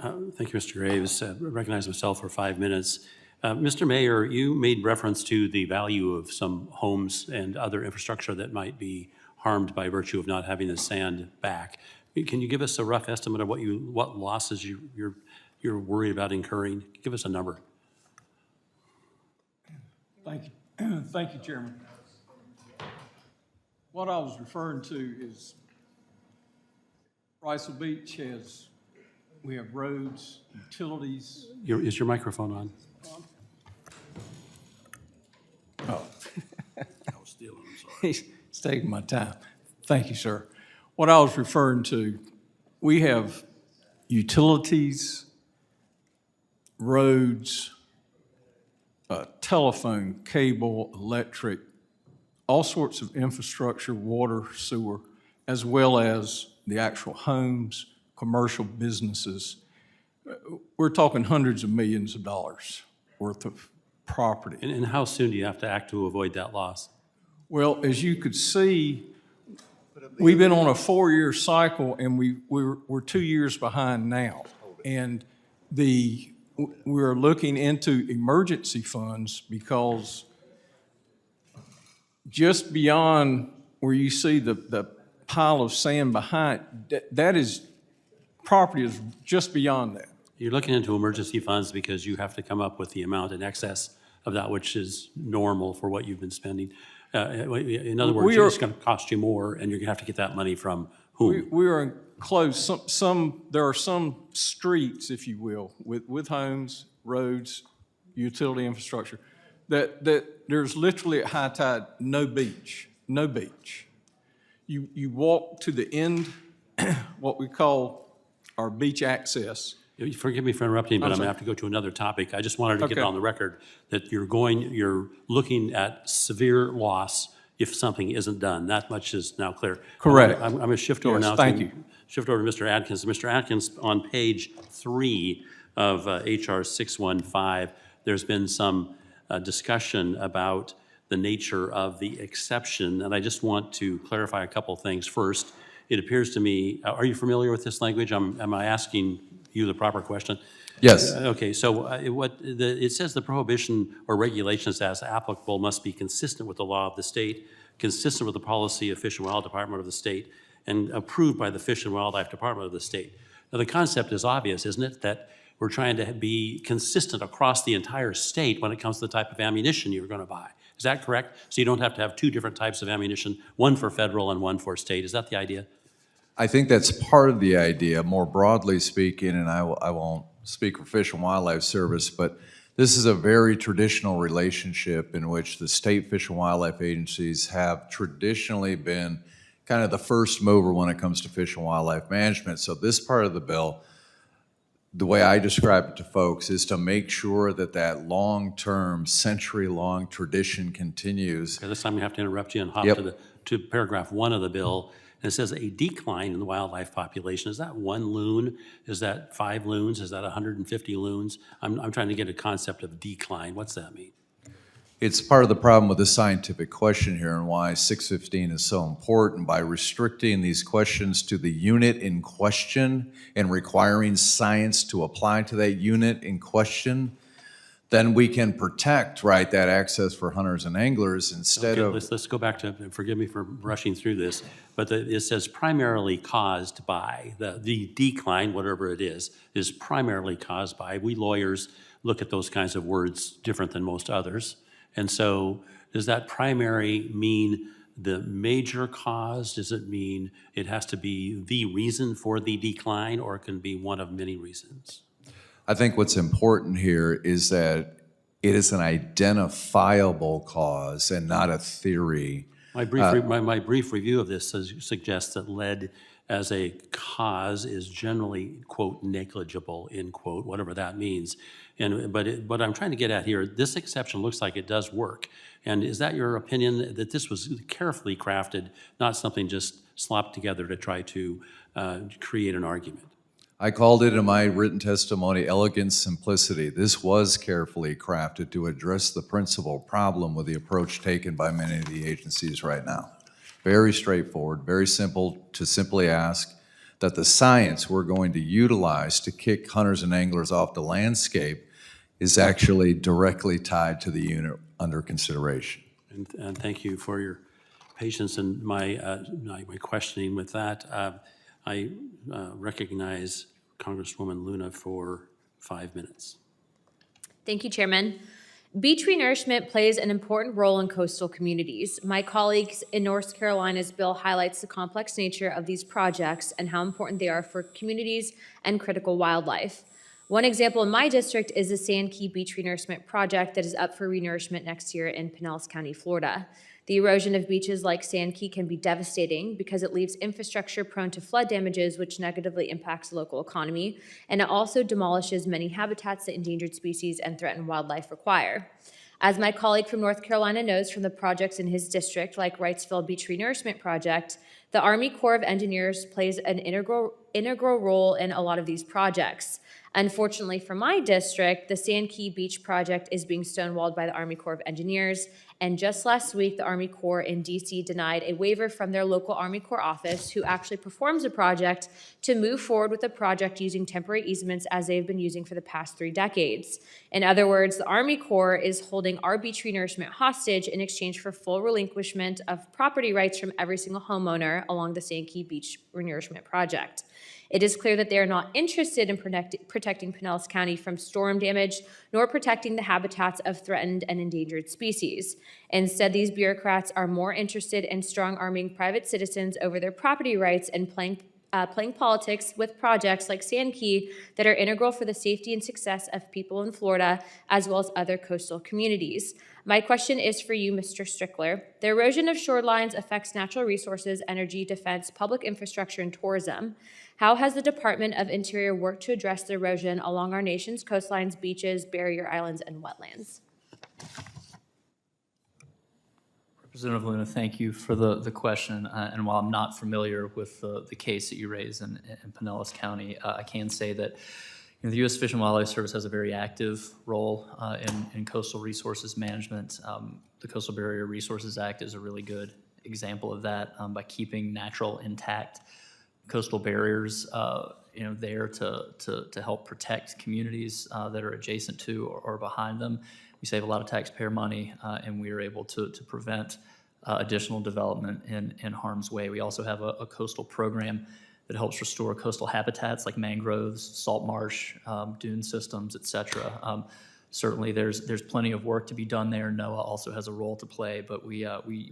Thank you, Mr. Graves. I recognize myself for 5 minutes. Mr. Mayor, you made reference to the value of some homes and other infrastructure that might be harmed by virtue of not having the sand back. Can you give us a rough estimate of what losses you're worried about incurring? Give us a number. Thank you. Thank you, Chairman. What I was referring to is Riceville Beach we have roads, utilities. Is your microphone on? Oh. I was stealing, I'm sorry. He's taking my time. Thank you, sir. What I was referring to, we have utilities, roads, telephone, cable, electric, all sorts of infrastructure, water, sewer, as well as the actual homes, commercial businesses. We're talking hundreds of millions of dollars worth of property. And how soon do you have to act to avoid that loss? Well, as you could see, we've been on a 4-year cycle, and we're 2 years behind now. And we're looking into emergency funds, because just beyond where you see the pile of sand behind, that is, property is just beyond that. You're looking into emergency funds because you have to come up with the amount in excess of that which is normal for what you've been spending. In other words, it's going to cost you more, and you're going to have to get that money from Whom? We are enclosed, there are some streets, if you will, with homes, roads, utility infrastructure, that there's literally at high tide, no beach. You walk to the end, what we call our beach access. Forgive me for interrupting, but I'm I'm going to sorry. have to go to another topic. I just wanted to get it Okay. on the record that you're looking at severe loss if something isn't done. That much is now clear. Correct. I'm going to shift over Yes, now. thank you. Shift over to Mr. Atkins. Mr. Atkins, on page 3 of HR 615, there's been some discussion about the nature of the exception, and I just want to clarify a couple things. First, it appears to me, are you familiar with this language? Am I asking you the proper question? Yes. Okay, so it says the prohibition or regulations as applicable must be consistent with the law of the state, consistent with the policy of Fish and Wildlife Department of the state, and approved by the Fish and Wildlife Department of the state. Now, the concept is obvious, isn't it? That we're trying to be consistent across the entire state when it comes to the type of ammunition you're going to buy. Is that correct? So you don't have to have two different types of ammunition, one for federal and one for state. Is that the idea? I think that's part of the idea, more broadly speaking, and I won't speak for Fish and Wildlife Service, but this is a very traditional relationship in which the state fish and wildlife agencies have traditionally been kind of the first mover when it comes to fish and wildlife management. So this part of the bill, the way I describe it to folks, is to make sure that that long-term, century-long tradition continues. Okay, this time we have to interrupt you and hop Yep. to paragraph 1 of the bill. And it says a decline in the wildlife population. Is that 1 loon? Is that 5 loons? Is that 150 loons? I'm trying to get a concept of decline. What's that mean? It's part of the problem with the scientific question here and why 615 is so important. By restricting these questions to the unit in question and requiring science to apply to that unit in question, then we can protect, right, that access for hunters and anglers instead Okay, of... let's go back to, forgive me for rushing through this, but it says primarily caused by, the decline, whatever it is primarily caused by. We lawyers look at those kinds of words different than most others. And so does that primary mean the major cause? Does it mean it has to be the reason for the decline, or it can be one of many reasons? I think what's important here is that it is an identifiable cause and not a theory. My brief review of this suggests that lead as a cause is generally, quote, negligible, end quote, whatever that means. But what I'm trying to get at here, this exception looks like it does work. And is that your opinion, that this was carefully crafted, not something just slopped together to try to create an argument? I called it in my written testimony elegant simplicity. This was carefully crafted to address the principal problem with the approach taken by many of the agencies right now. Very straightforward, very simple to simply ask that the science we're going to utilize to kick hunters and anglers off the landscape is actually directly tied to the unit under consideration. And thank you for your patience and my questioning with that. I recognize Congresswoman Luna for 5 minutes. Thank you, Chairman. Beach renourishment plays an important role in coastal communities. My colleagues in North Carolina's bill highlights the complex nature of these projects and how important they are for communities and critical wildlife. One example in my district is the Sand Key Beach Renourishment Project that is up for renourishment next year in Pinellas County, Florida. The erosion of beaches like Sand Key can be devastating because it leaves infrastructure prone to flood damages, which negatively impacts the local economy, and it also demolishes many habitats that endangered species and threatened wildlife require. As my colleague from North Carolina knows from the projects in his district, like Wrightsville Beach Renourishment Project, the Army Corps of Engineers plays an integral role in a lot of these projects. Unfortunately for my district, the Sand Key Beach project is being stonewalled by the Army Corps of Engineers, and just last week, the Army Corps in DC denied a waiver from their local Army Corps office, who actually performs the project, to move forward with the project using temporary easements as they've been using for the past 3 decades. In other words, the Army Corps is holding our beach renourishment hostage in exchange for full relinquishment of property rights from every single homeowner anywhere along the Sandkey Beach renourishment project. It is clear that they are not interested in protecting Pinellas County from storm damage, nor protecting the habitats of threatened and endangered species. Instead, these bureaucrats are more interested in strong-arming private citizens over their property rights and playing politics with projects like Sandkey that are integral for the safety and success of people in Florida, as well as other coastal communities. My question is for you, Mr. Strickler. The erosion of shorelines affects natural resources, energy, defense, public infrastructure, and tourism. How has the Department of Interior worked to address the erosion along our nation's coastlines, beaches, barrier islands, and wetlands? Representative Luna, thank you for the question. And while I'm not familiar with the case that you raised in Pinellas County, I can say that the U.S. Fish and Wildlife Service has a very active role in coastal resources management. The Coastal Barrier Resources Act is a really good example of that by keeping natural intact coastal barriers there to help protect communities that are adjacent to or behind them. We save a lot of taxpayer money, and we are able to prevent additional development in harm's way. We also have a coastal program that helps restore coastal habitats like mangroves, salt marsh, dune systems, et cetera. Certainly, there's plenty of work to be done there. NOAA also has a role to play, but we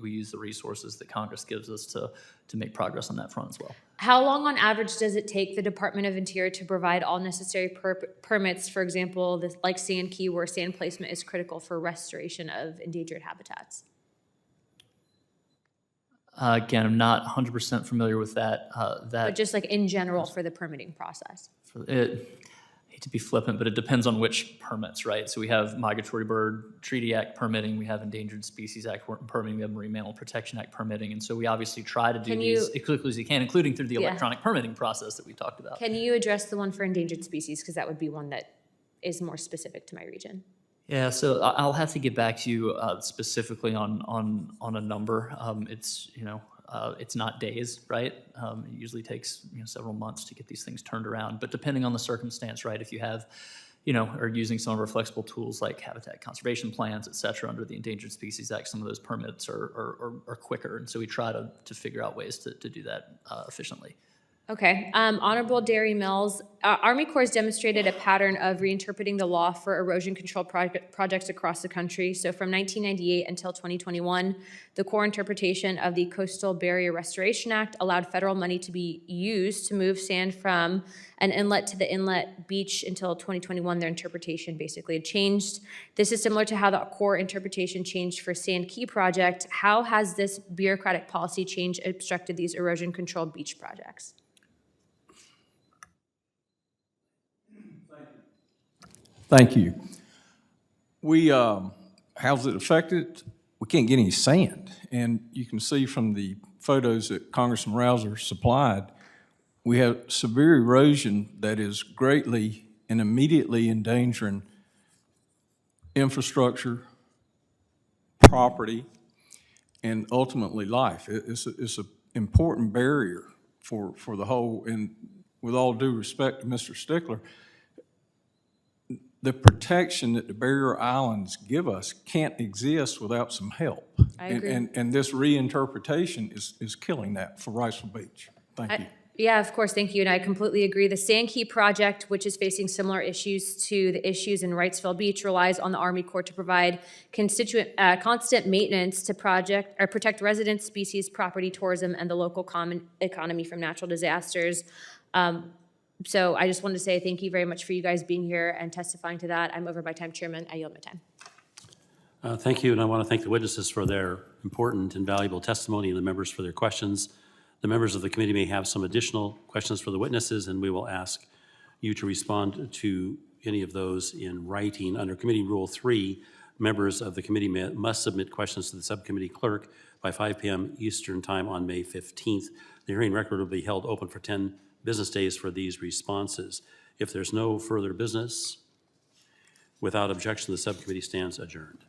use the resources that Congress gives us to make progress on that front as well. How long on average does it take the Department of Interior to provide all necessary permits, for example, like Sandkey, where sand placement is critical for restoration of endangered habitats? Again, I'm not 100% familiar with that. But just like in general for the permitting process? I hate to be flippant, but it depends on which permits, right? So we have Migratory Bird Treaty Act permitting, we have Endangered Species Act permitting, we have Marine Mammal Protection Act permitting, and so we obviously try to do these as quickly as we can, including through the electronic permitting process that we talked about. Can you address the one for endangered species? Because that would be one that is more specific to my region. Yeah, so I'll have to get back to you specifically on a number. It's not days, right? It usually takes several months to get these things turned around. But depending on the circumstance, right? If you have, are using some of our flexible tools like habitat conservation plans, et cetera, under the Endangered Species Act, some of those permits are quicker, and so we try to figure out ways to do that efficiently. Okay. Honorable Derry Mills, Army Corps has demonstrated a pattern of reinterpreting the law for erosion control projects across the country. So from 1998 until 2021, the Corps interpretation of the Coastal Barrier Restoration Act allowed federal money to be used to move sand from an inlet to the inlet beach. Until 2021, their interpretation basically had changed. This is similar to how the Corps interpretation changed for Sandkey project. How has this bureaucratic policy change obstructed these erosion controlled beach projects? Thank you. How's it affected? We can't get any sand. And you can see from the photos that Congressman Rouser supplied, we have severe erosion that is greatly and immediately endangering infrastructure, property, and ultimately life. It's an important barrier for the whole, and with all due respect to Mr. Stickler, the protection that the barrier islands give us can't exist without some help. I agree. And this reinterpretation is killing that for Riceville Beach. Thank you. Yeah, of course, thank you, and I completely agree. The Sandkey project, which is facing similar issues to the issues in Wrightsville Beach, relies on the Army Corps to provide constant maintenance to protect residents, species, property, tourism, and the local common economy from natural disasters. So I just wanted to say thank you very much for you guys being here and testifying to that. I'm over my time, Chairman. I yield my time. Thank you, and I want to thank the witnesses for their important and valuable testimony and the members for their questions. The members of the committee may have some additional questions for the witnesses, and we will ask you to respond to any of those in writing. Under Committee Rule 3, members of the committee must submit questions to the subcommittee clerk by 5 p.m. Eastern Time on May 15th. The hearing record will be held open for 10 business days for these responses. If there's no further business, without objection, the subcommittee stands adjourned.